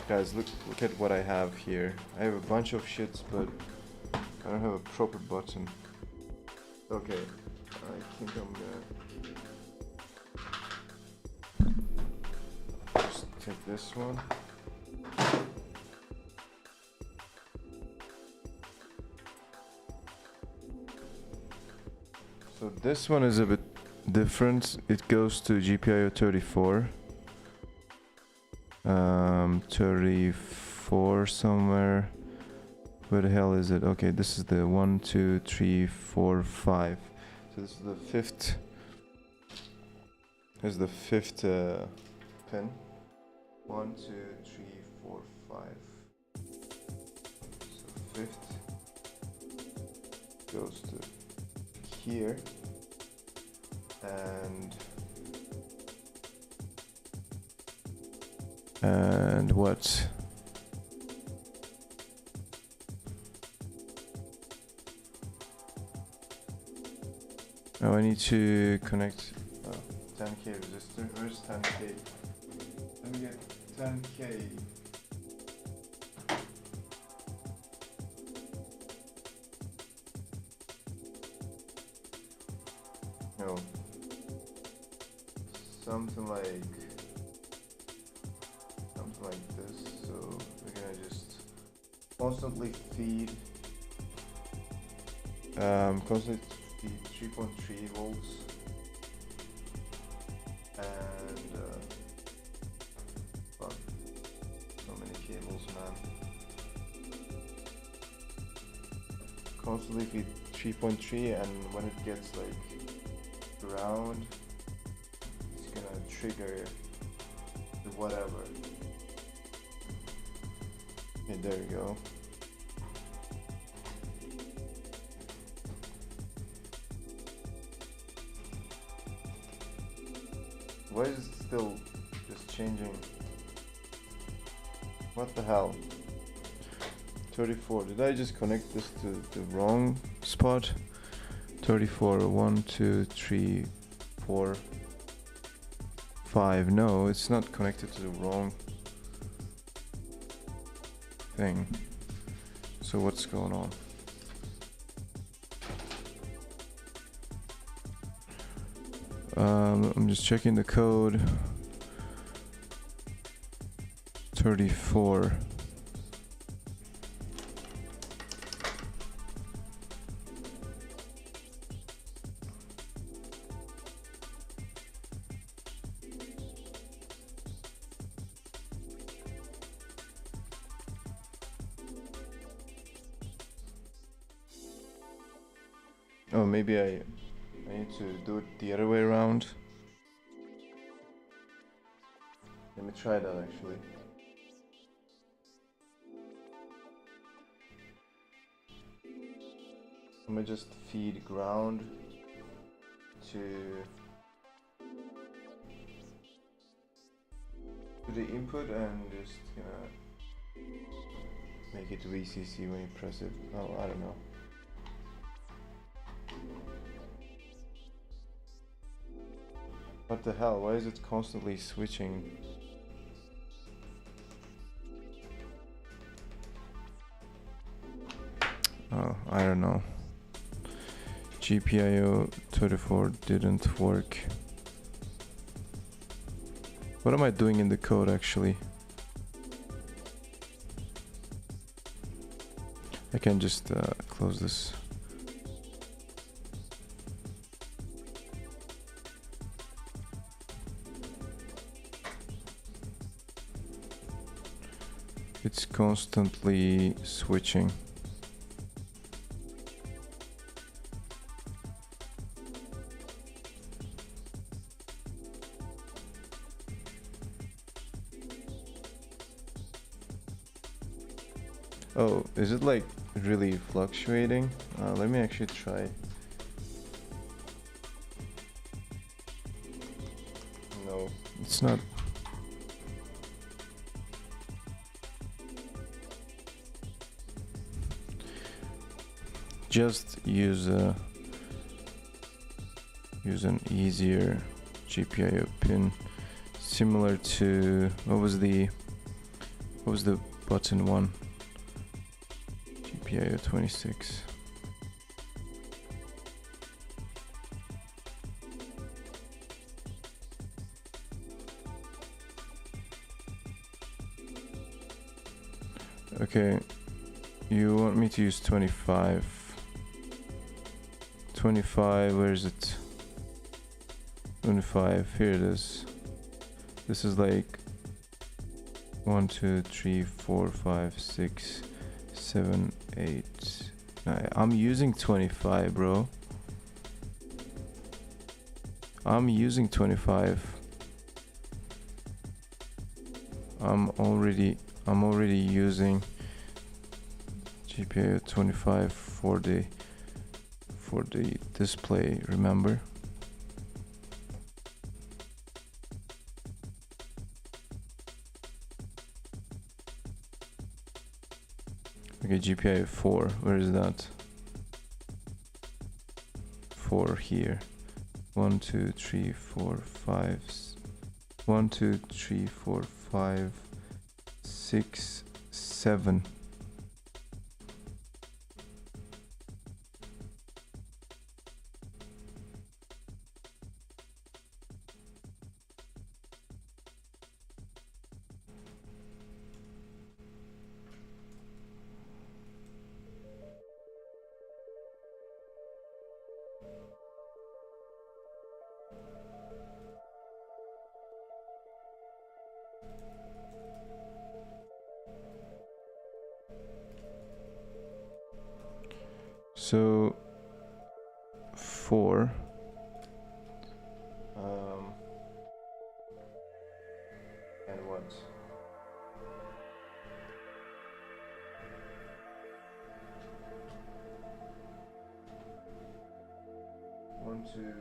Guys, look at what I have here. I have a bunch of shits, but I don't have a proper button. Okay, I think I'm gonna just take this one. So this one is a bit different. It goes to GPIO 34. 34 somewhere. Where the hell is it? Okay, this is the 1, 2, 3, 4, 5. So this is the fifth. Here's the fifth pin. 1, 2, 3, 4, 5. So fifth goes to here, and what? Oh, I need to connect 10k resistor. Where's 10k? Let me get 10k. No. Something like this. So we're gonna just constantly feed 3.3 volts, and fuck, so many cables, man. Constantly feed 3.3, and when it gets like ground, it's gonna trigger the whatever. Okay, there you go. Why is it still just changing? What the hell? 34. Did I just connect this to the wrong spot? 34. 1, 2, 3, 4, 5. No, it's not connected to the wrong thing. So what's going on? I'm just checking the code. 34. Oh, maybe I need to do it the other way around. Let me try that actually. Let me just feed ground to the input, and just gonna make it VCC when you press it. Oh, I don't know. What the hell? Why is it constantly switching? Oh, I don't know. GPIO 34 didn't work. What am I doing in the code actually? I can just close this. It's constantly switching. Oh, is it like really fluctuating? Let me actually try. No, it's not. Just use an easier GPIO pin, similar to what was the button one? GPIO 26. Okay, you want me to use 25. 25, where is it? 25, here it is. This is like 1, 2, 3, 4, 5, 6, 7, 8, 9. I'm using 25, bro. I'm using 25. I'm already using GPIO 25 for the display, remember? Okay, GPIO 4, where is that? 4 here. 1, 2, 3, 4, 5. 1, 2, 3, 4, 5, 6, 7. So 4 and what? One, two.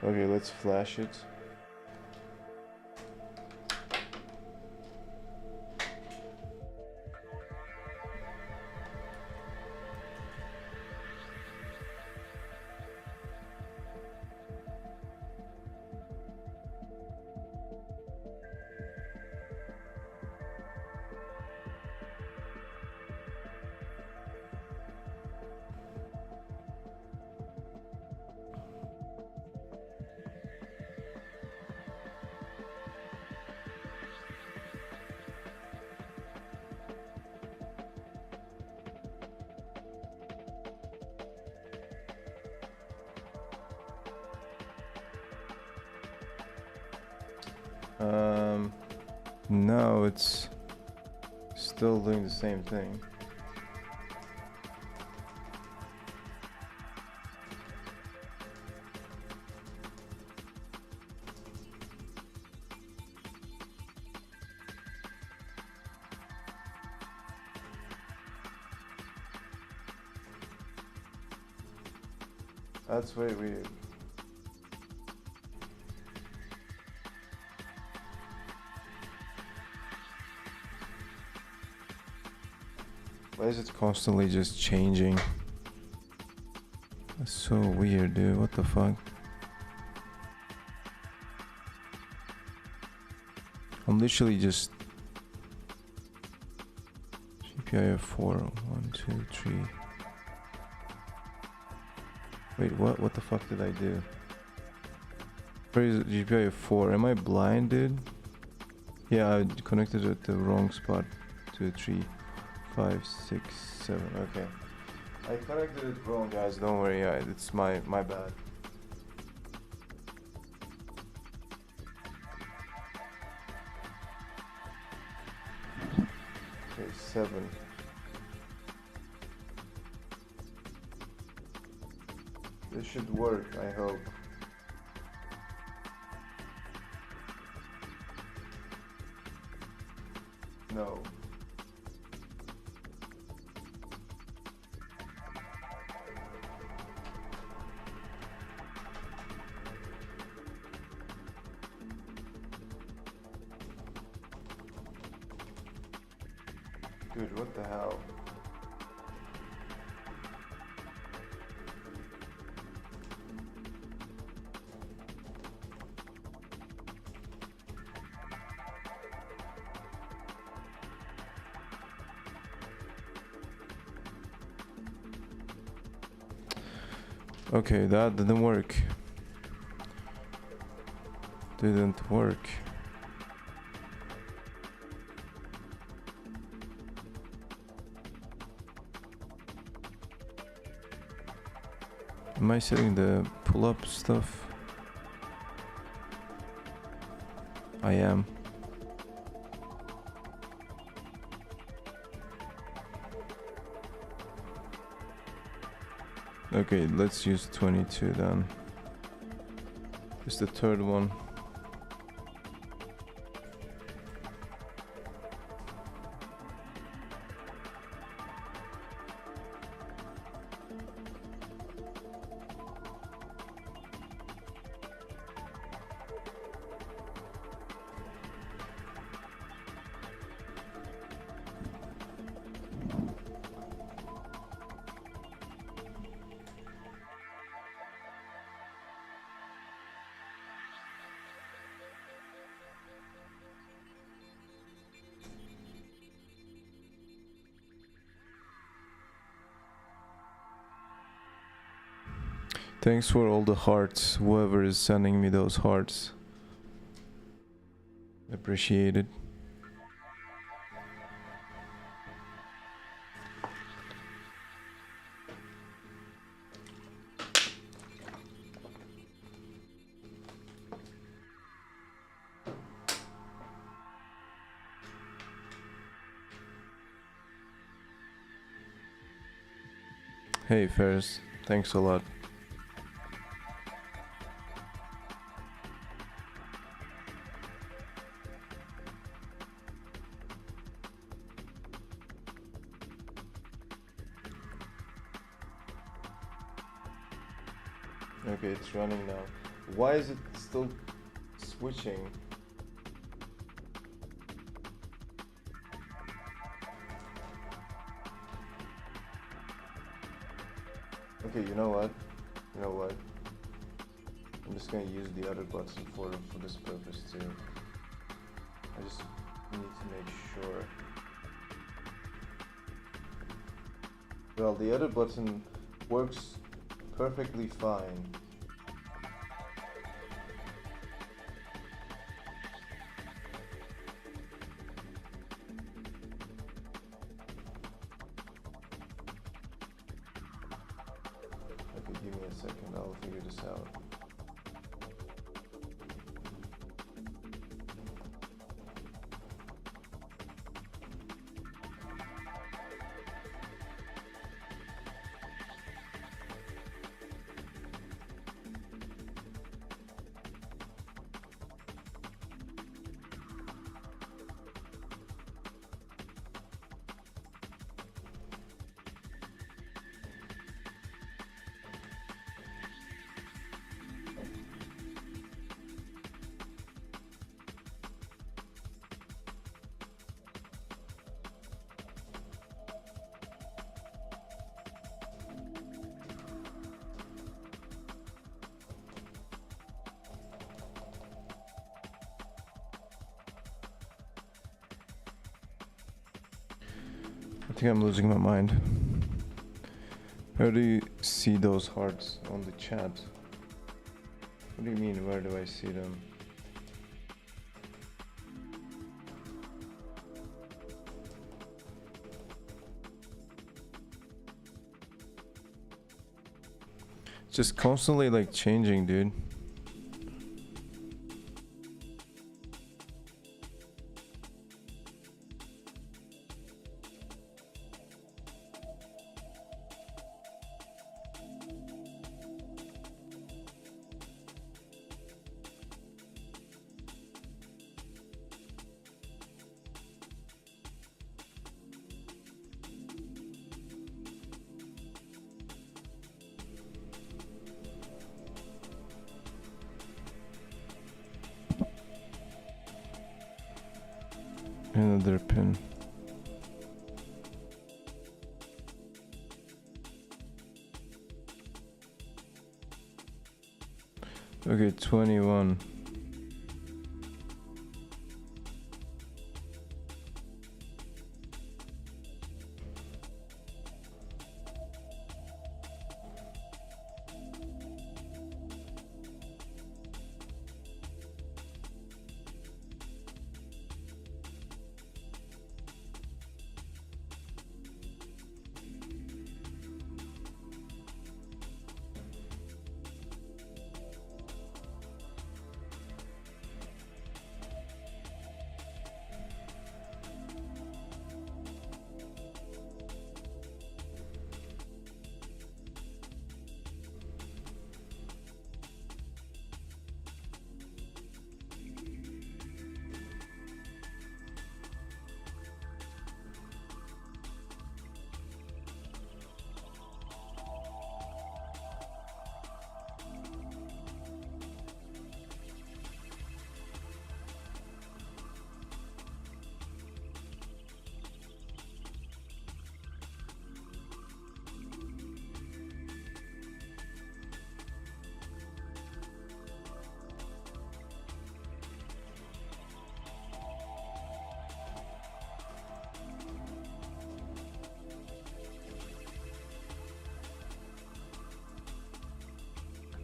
Okay, let's flash it. No, it's still doing the same thing. That's very weird. Why is it constantly just changing? That's so weird, dude. What the fuck? I'm literally just GPIO 4. 1, 2, 3. Wait, what? What the fuck did I do? Where is GPIO 4? Am I blind, dude? Yeah, I connected it to the wrong spot. 2, 3, 5, 6, 7. Okay, I connected it wrong, guys. Don't worry. Yeah, it's my bad. Okay, 7. This should work, I hope. No. Dude, what the hell? Okay, that didn't work. Didn't work. Am I setting the pull-up stuff? I am. Okay, let's use 22 then. It's the third one. Thanks for all the hearts, whoever is sending me those hearts. Appreciate it. Hey Ferris, thanks a lot. Okay, it's running now. Why is it still switching? Okay, you know what? You know what? I'm just gonna use the other button for this purpose too. I just need to make sure. Well, the other button works perfectly fine. Okay, give me a second, I'll figure this out. I think I'm losing my mind. How do you see those hearts on the chat? What do you mean, where do I see them? It's just constantly like changing, dude. Another pin. Okay, 21.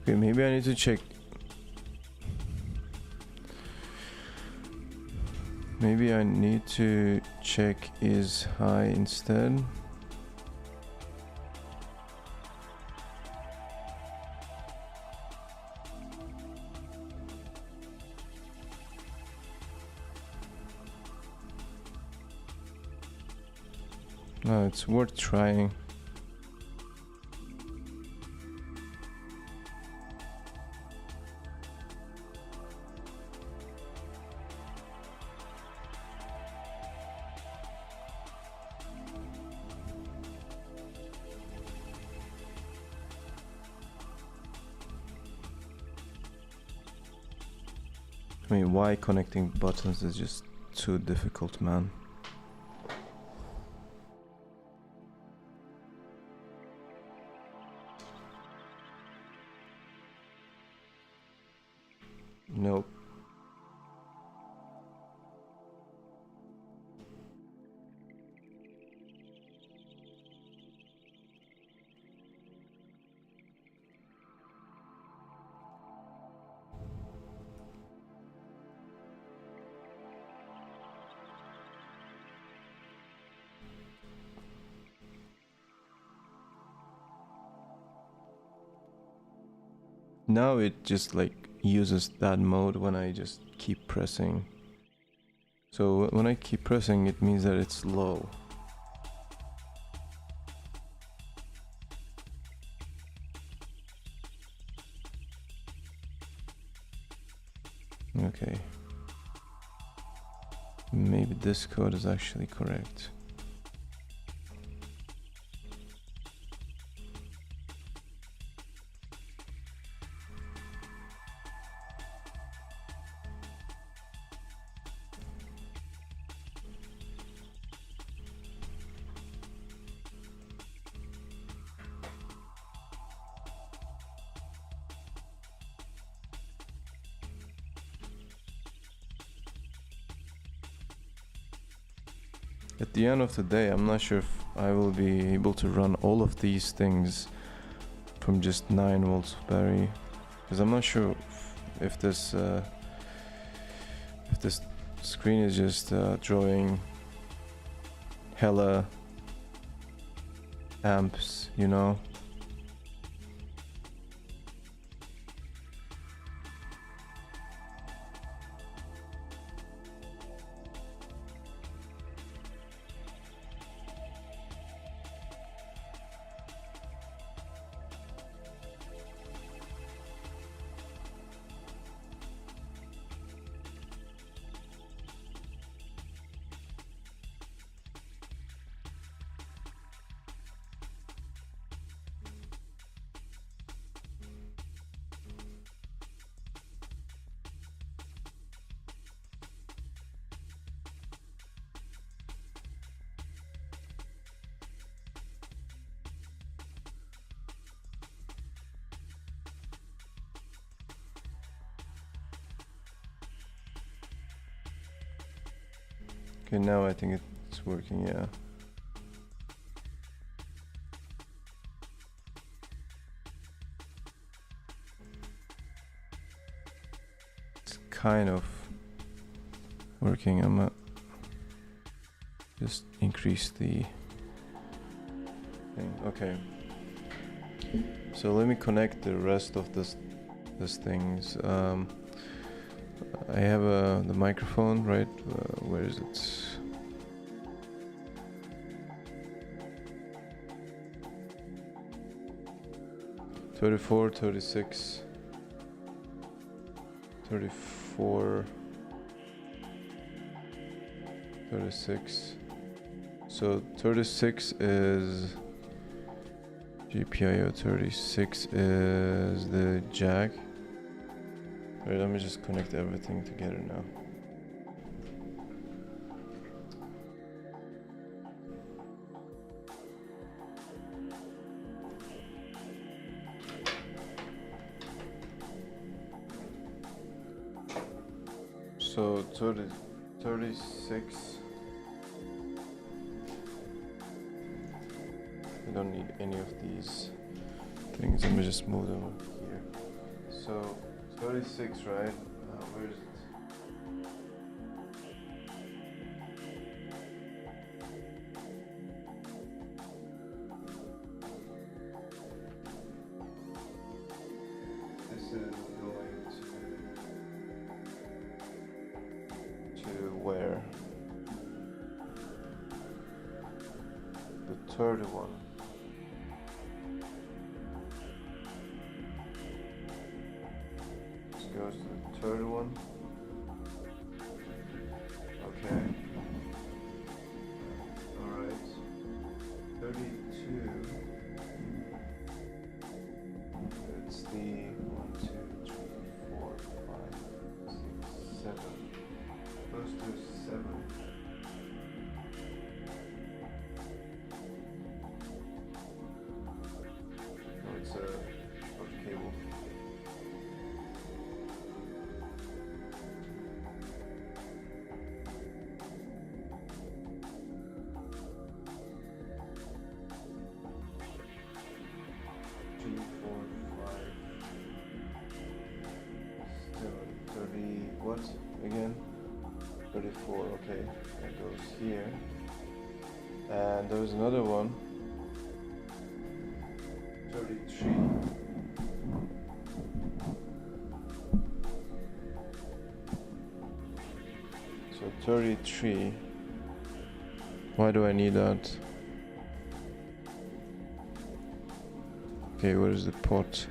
Okay, maybe I need to check. Maybe I need to check is high instead. No, it's worth trying. I mean, why connecting buttons is just too difficult, man. Nope. Now it just like uses that mode when I just keep pressing. So when I keep pressing, it means that it's low. Okay. Maybe this code is actually correct. At the end of the day, I'm not sure if I will be able to run all of these things from just 9 volts of battery, because I'm not sure if this screen is just drawing hella amps, you know. Okay, now I think it's working, yeah. It's kind of working. I'm gonna just increase the thing. Okay. So let me connect the rest of this things. I have the microphone, right? Where is it? $34, $36, $34, $36. So 36 is GPIO, 36 is the jack. Alright, let me just connect everything together now. So 36. I don't need any of these things. Let me just move them up here. So 36, right? Where is it? This is going to where? The third one. Goes to the third one. Okay. Alright. 32. It's the 1, 2, 3, 4, 5, 6, 7. Close to 7. No, it's a cable. What again? 34. Okay, that goes here. And there was another one. 33. So 33. Why do I need that? Okay, where is the pot?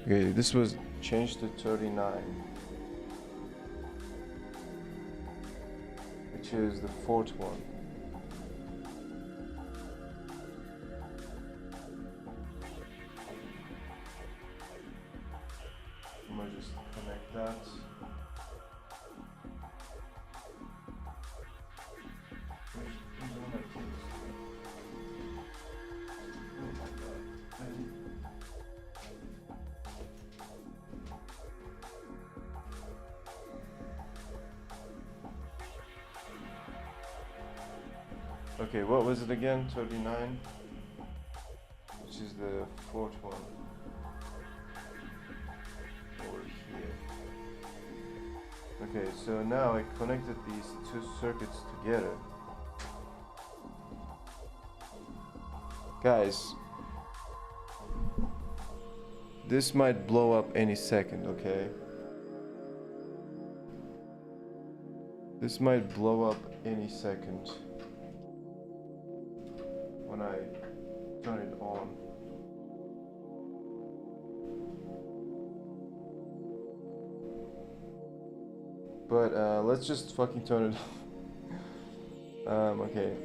Okay, this was changed to 39. Which is the fourth one. I'm gonna just connect that. Okay, what was it again? 39, which is the fourth one over here. Okay, so now I connected these two circuits together. Guys, this might blow up any second, okay? This might blow up any second. When I turn it on. But let's just fucking turn it off. Okay.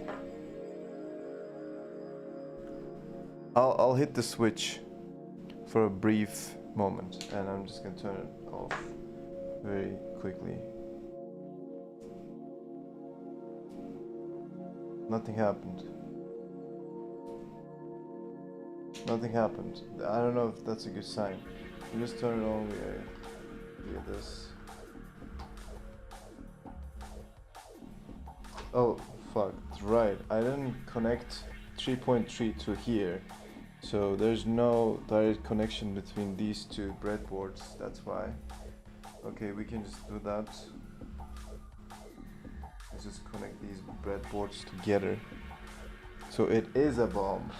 I'll hit the switch for a brief moment and I'm just gonna turn it off very quickly. Nothing happened. Nothing happened. I don't know if that's a good sign. You just turn it on via this. Oh, fuck, right. I didn't connect 3.3 to here. So there's no direct connection between these two breadboards, that's why. Okay, we can just do that. Let's just connect these breadboards together. So it is a BaM.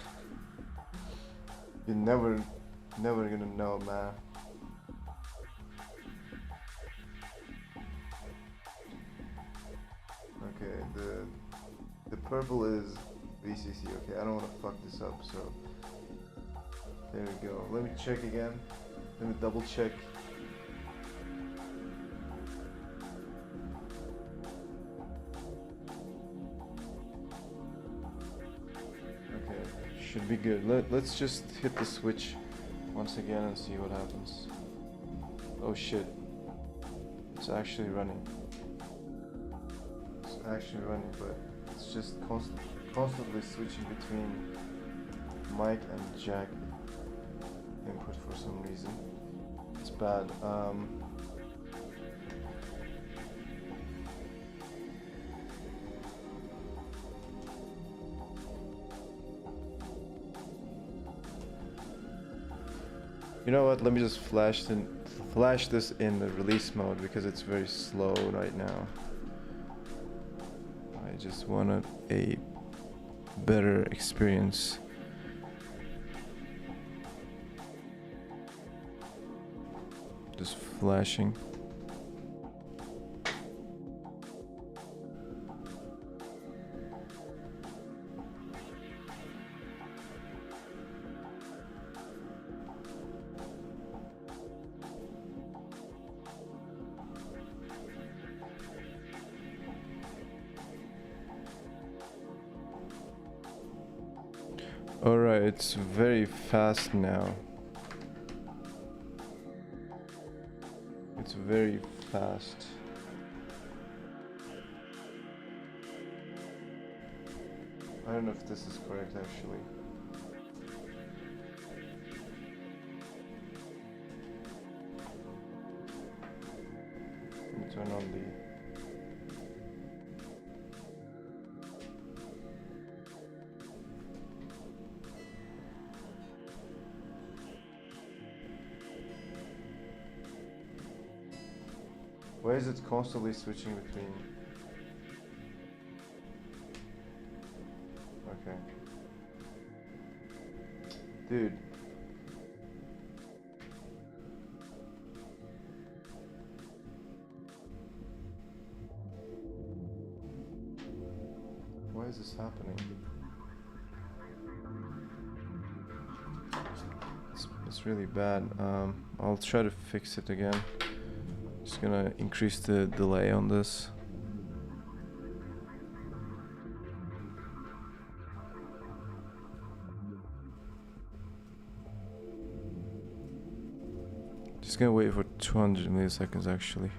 You're never gonna know, man. Okay, the purple is VCC. Okay, I don't want to fuck this up, so there we go. Let me check again. Let me double check. Okay, should be good. Let's just hit the switch once again and see what happens. Oh shit. It's actually running. It's actually running, but it's just constantly switching between mic and jack input for some reason. It's bad. You know what? Let me just flash this in the release mode because it's very slow right now. I just wanted a better experience. Just flashing. Alright, it's very fast now. It's very fast. I don't know if this is correct actually. Let me turn on the... Why is it constantly switching between? Okay. Dude. Why is this happening? It's really bad. I'll try to fix it again. Just gonna increase the delay on this. Just gonna wait for 200 milliseconds actually.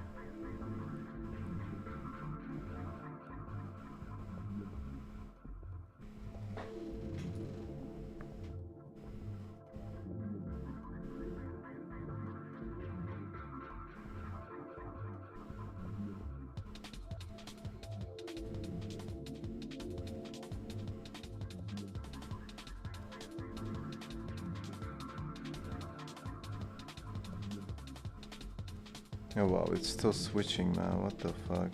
Oh wow, it's still switching, man. What the fuck?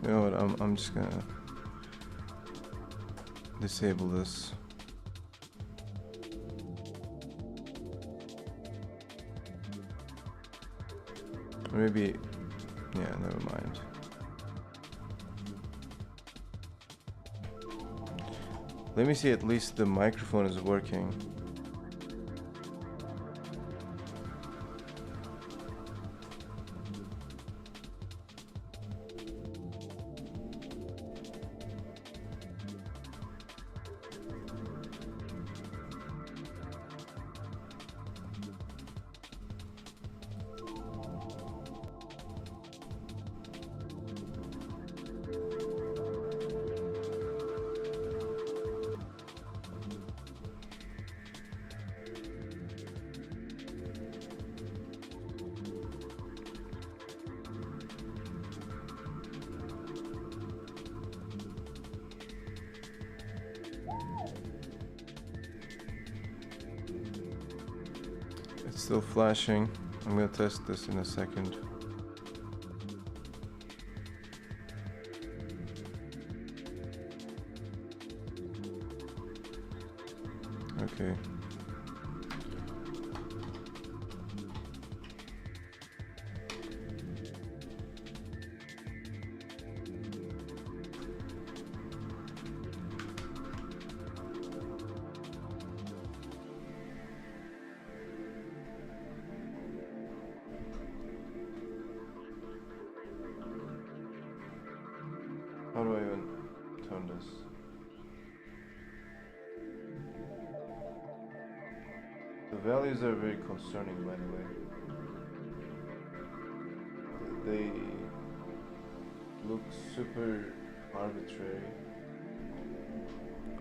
You know what, I'm just gonna disable this. Or maybe, yeah, never mind. Let me see, at least the microphone is working. Still flashing. I'm gonna test this in a second. Okay. How do I even turn this? The values are very concerning, by the way. They look super arbitrary.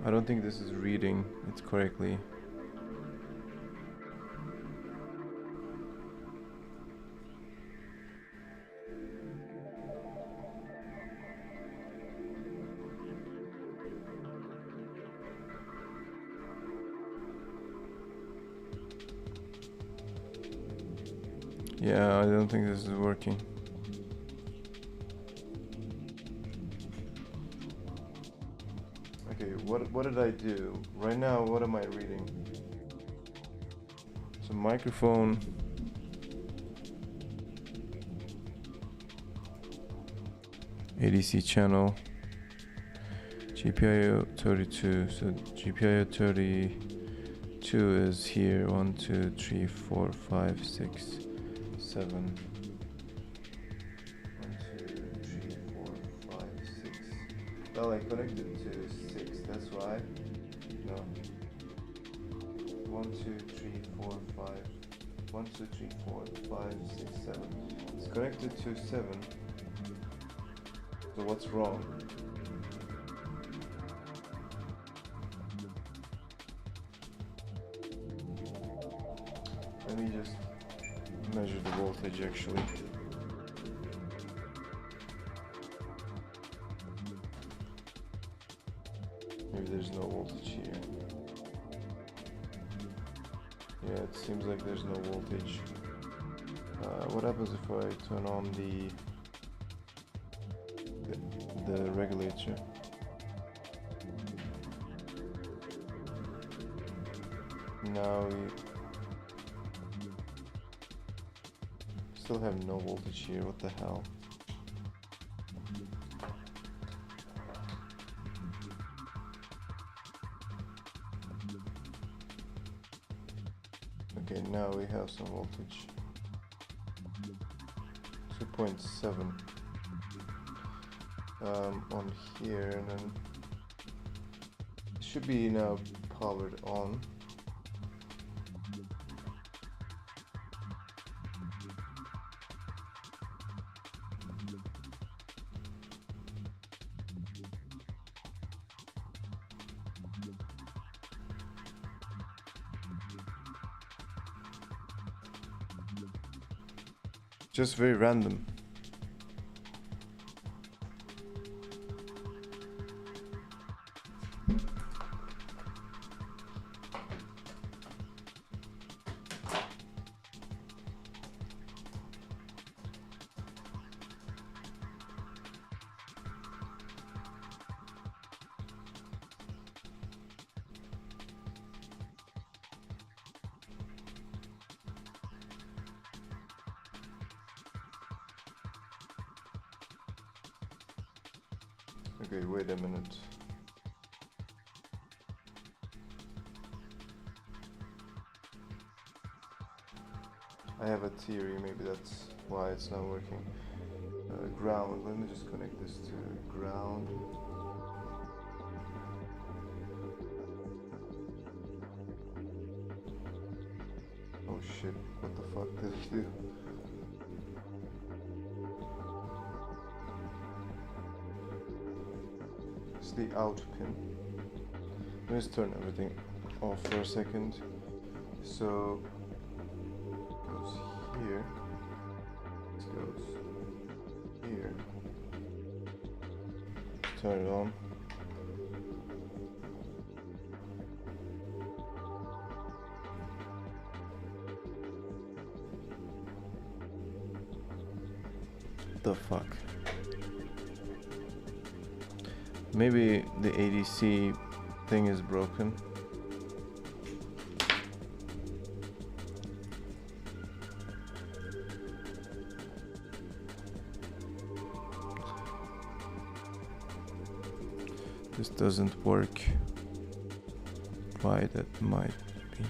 I don't think this is reading it correctly. Yeah, I don't think this is working. Okay, what did I do? Right now, what am I reading? So microphone. ADC channel. GPIO 32. So GPIO 32 is here. 1, 2, 3, 4, 5, 6, 7. 1, 2, 3, 4, 5, 6. Well, I connected to 6, that's why. No. 1, 2, 3, 4, 5. 1, 2, 3, 4, 5, 6, 7. It's connected to 7. So what's wrong? Let me just measure the voltage actually. Maybe there's no voltage here. Yeah, it seems like there's no voltage. What happens if I turn on the regulator? Now we still have no voltage here. What the hell? Okay, now we have some voltage. 2.7 on here, and then it should be now powered on. Just very random. Okay, wait a minute. I have a theory, maybe that's why it's not working. Ground, let me just connect this to ground. Oh shit, what the fuck did it do? It's the out pin. Let me just turn everything off for a second. So goes here. This goes here. Turn it on. What the fuck? Maybe the ADC thing is broken. This doesn't work. Why that might be.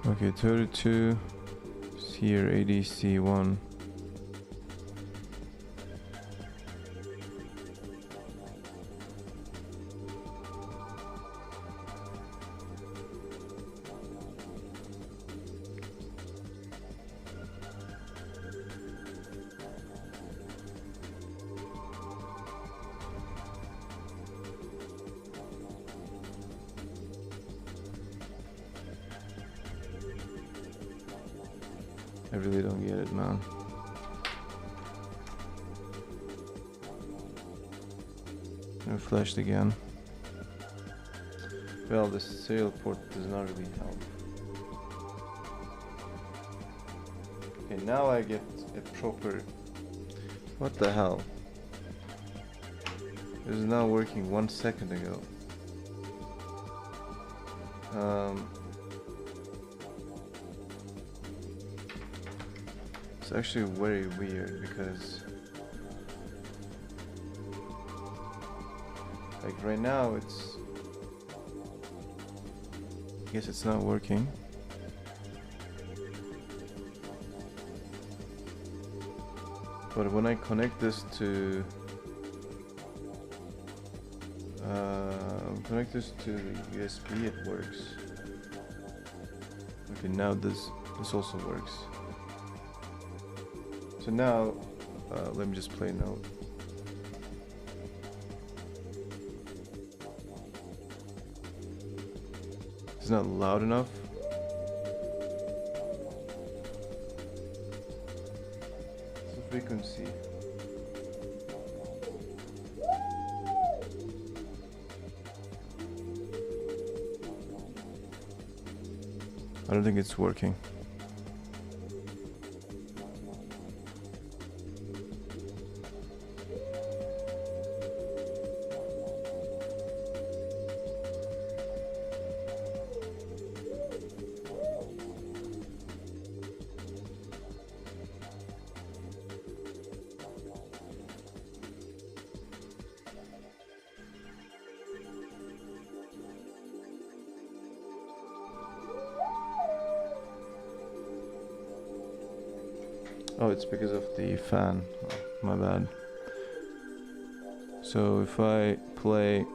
Okay, 32 is here, ADC 1. I really don't get it, man. And flashed again. Well, the serial port does not really help. Okay, now I get a proper... What the hell? It was not working 1 second ago. It's actually very weird because like right now it's, I guess it's not working. But when I connect this to the USB, it works. Okay, now this also works. So now, let me just play a note. It's not loud enough. So frequency. I don't think it's working. Oh, it's because of the fan. Oh, my bad. So if I play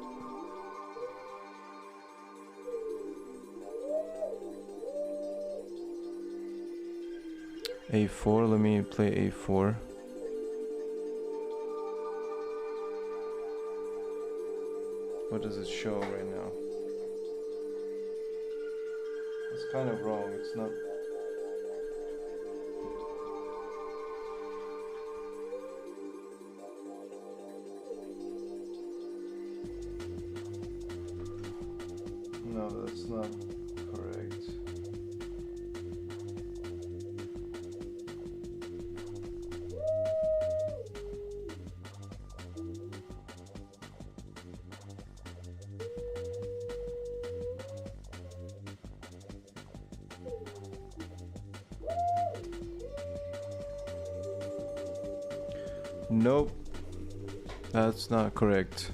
A4, let me play A4. What does it show right now? It's kind of wrong. It's not. No, that's not correct. Nope, that's not correct.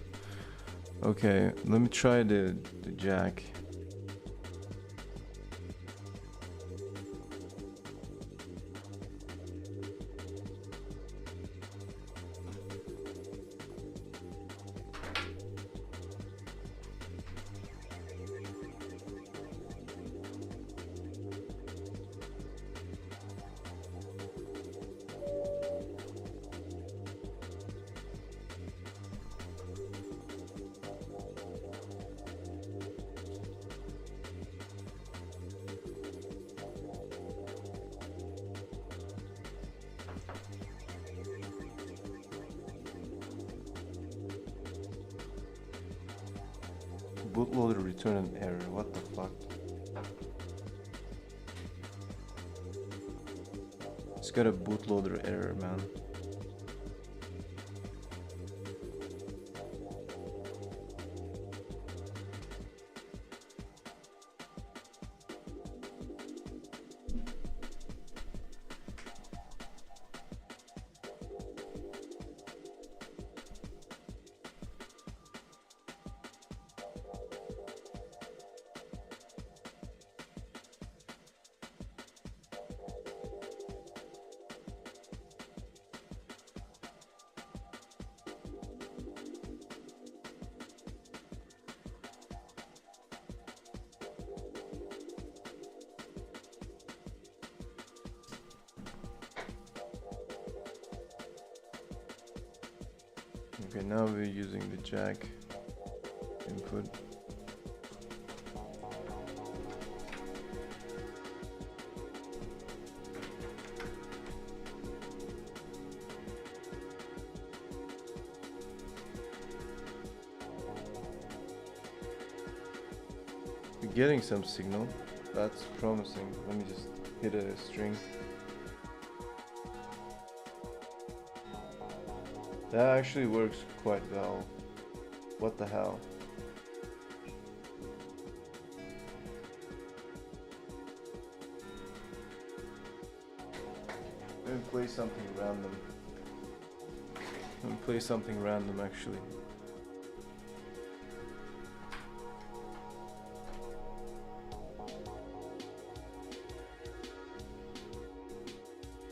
Okay, let me try the jack. bootloader return an error. What the fuck? It's got a bootloader error, man. Okay, now we're using the jack input. We're getting some signal. That's promising. Let me just hit a string. That actually works quite well. What the hell? Let me play something random. Let me play something random actually.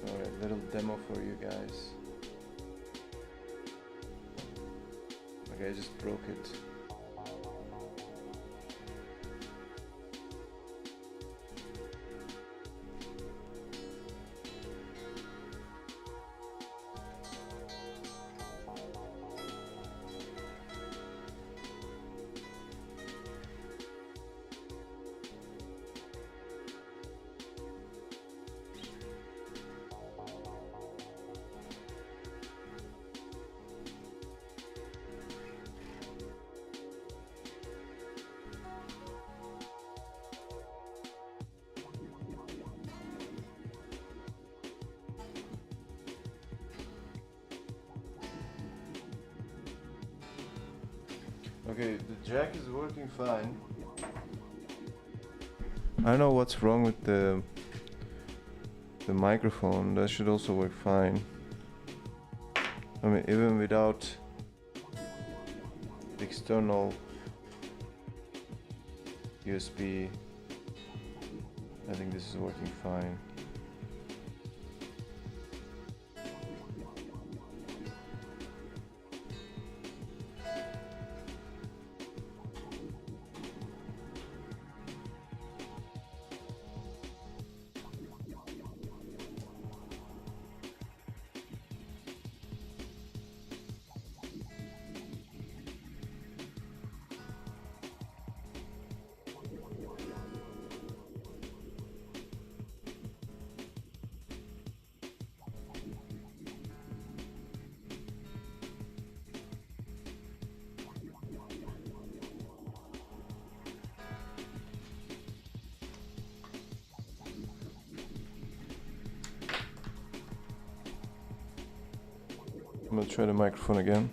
Alright, little demo for you guys. Okay, I just broke it. Okay, the jack is working fine. I don't know what's wrong with the microphone. That should also work fine. I mean, even without the external USB, I think this is working fine. I'm gonna try the microphone again.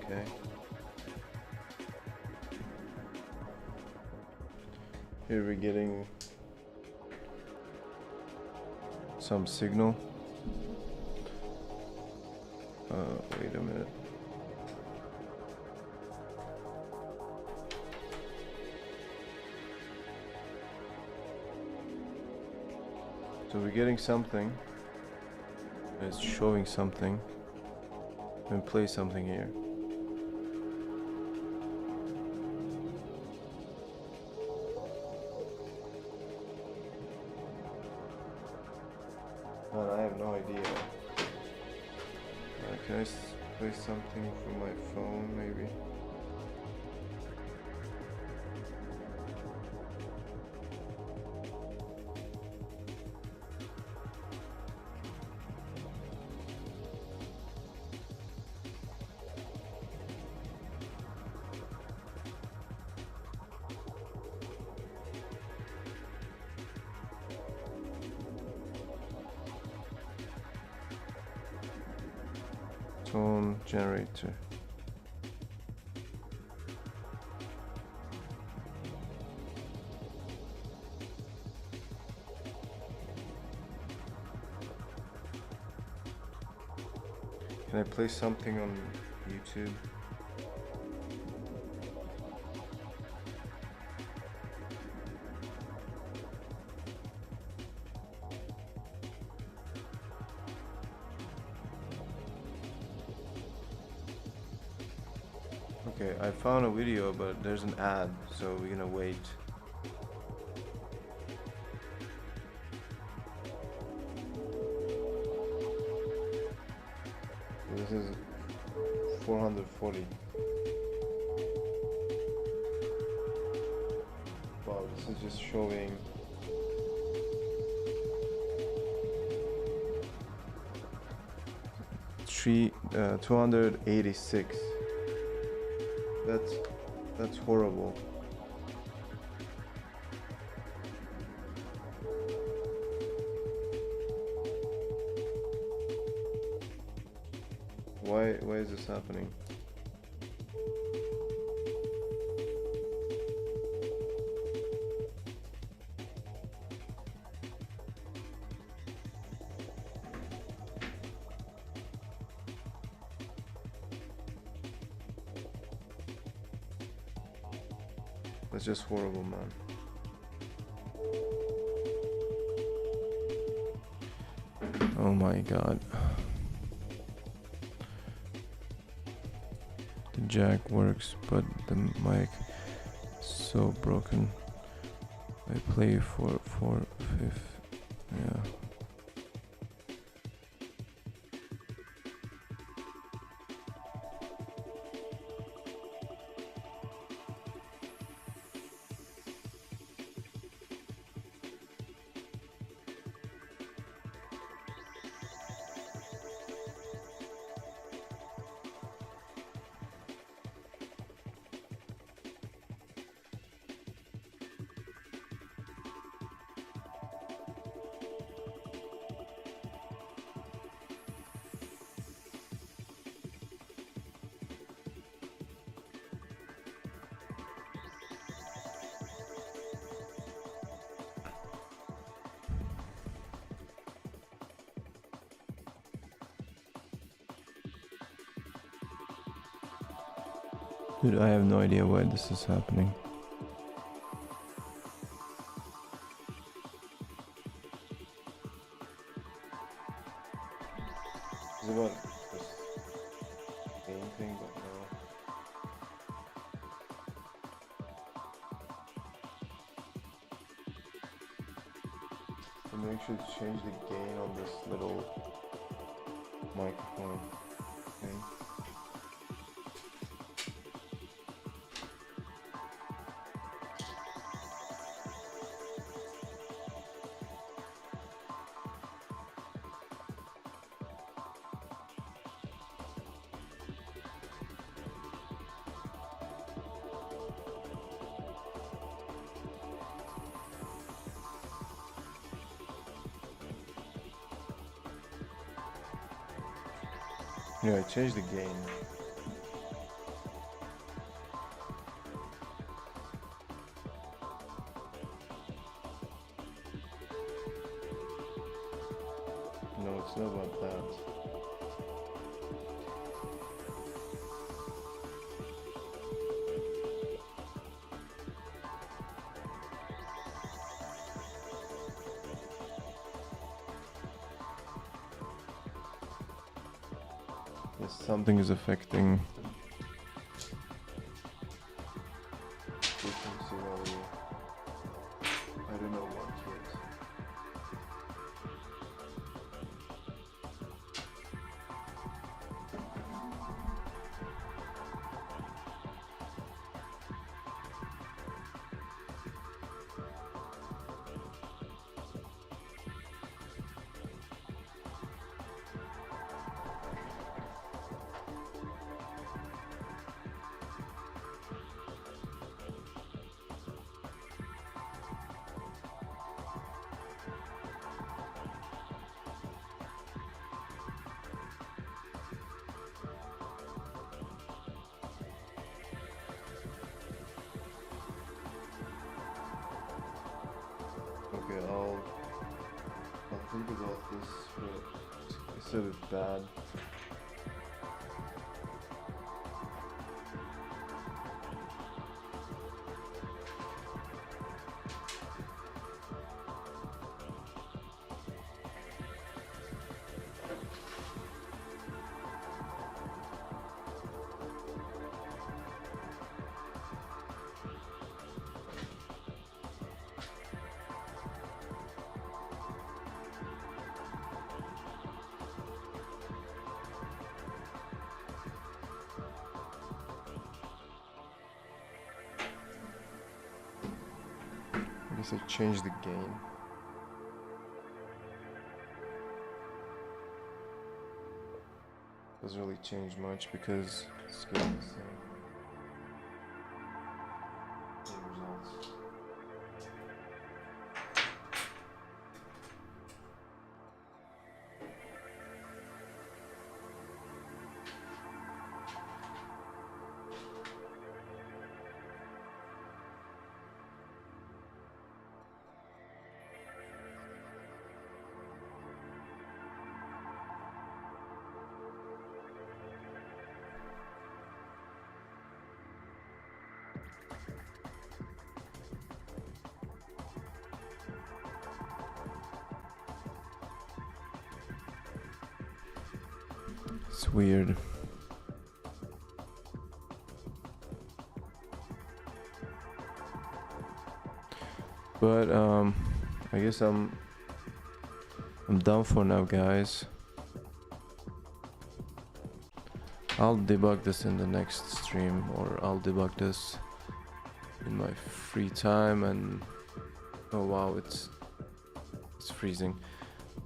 Okay. Here we're getting some signal. Wait a minute. So we're getting something. It's showing something. And play something here. Man, I have no idea. Can I play something from my phone, maybe? Tone generator. Can I play something on YouTube? Okay, I found a video, but there's an ad, so we're gonna wait. This is 440. Wow, this is just showing. Three 286. That's horrible. Why is this happening? That's just horrible, man. Oh my god. The jack works, but the mic is so broken. I play for 4/5. Yeah. Dude, I have no idea why this is happening. Is it about this game thing? But no. So make sure to change the gain on this little microphone thing. Yeah, I changed the gain. No, it's not about that. something is affecting. I don't know what yet. Okay, I'll think about this, but it's a bit bad. I guess I changed the game. Doesn't really change much because it's getting the same results. It's weird. But I guess I'm done for now, guys. I'll debug this in the next stream, or I'll debug this in my free time. And oh wow, it's freezing.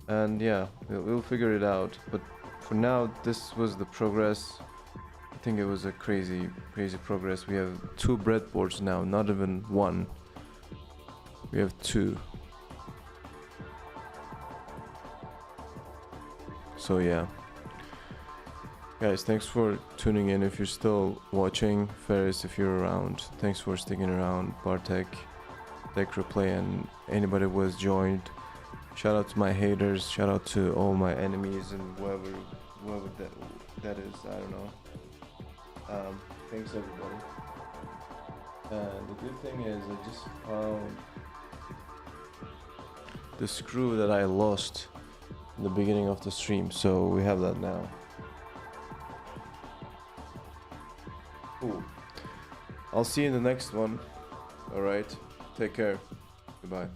And yeah, we'll figure it out. But for now, this was the progress. I think it was a crazy progress. We have 2 breadboards now, not even 1. We have 2. So yeah. Guys, thanks for tuning in. If you're still watching, Ferris, if you're around, thanks for sticking around. Bartek, Deck Replay, and anybody who has joined. Shout out to my haters, shout out to all my enemies and whoever that is, I don't know. Thanks everybody. And the good thing is I just found the screw that I lost in the beginning of the stream, so we have that now. Cool. I'll see you in the next one. Alright, take care. Goodbye.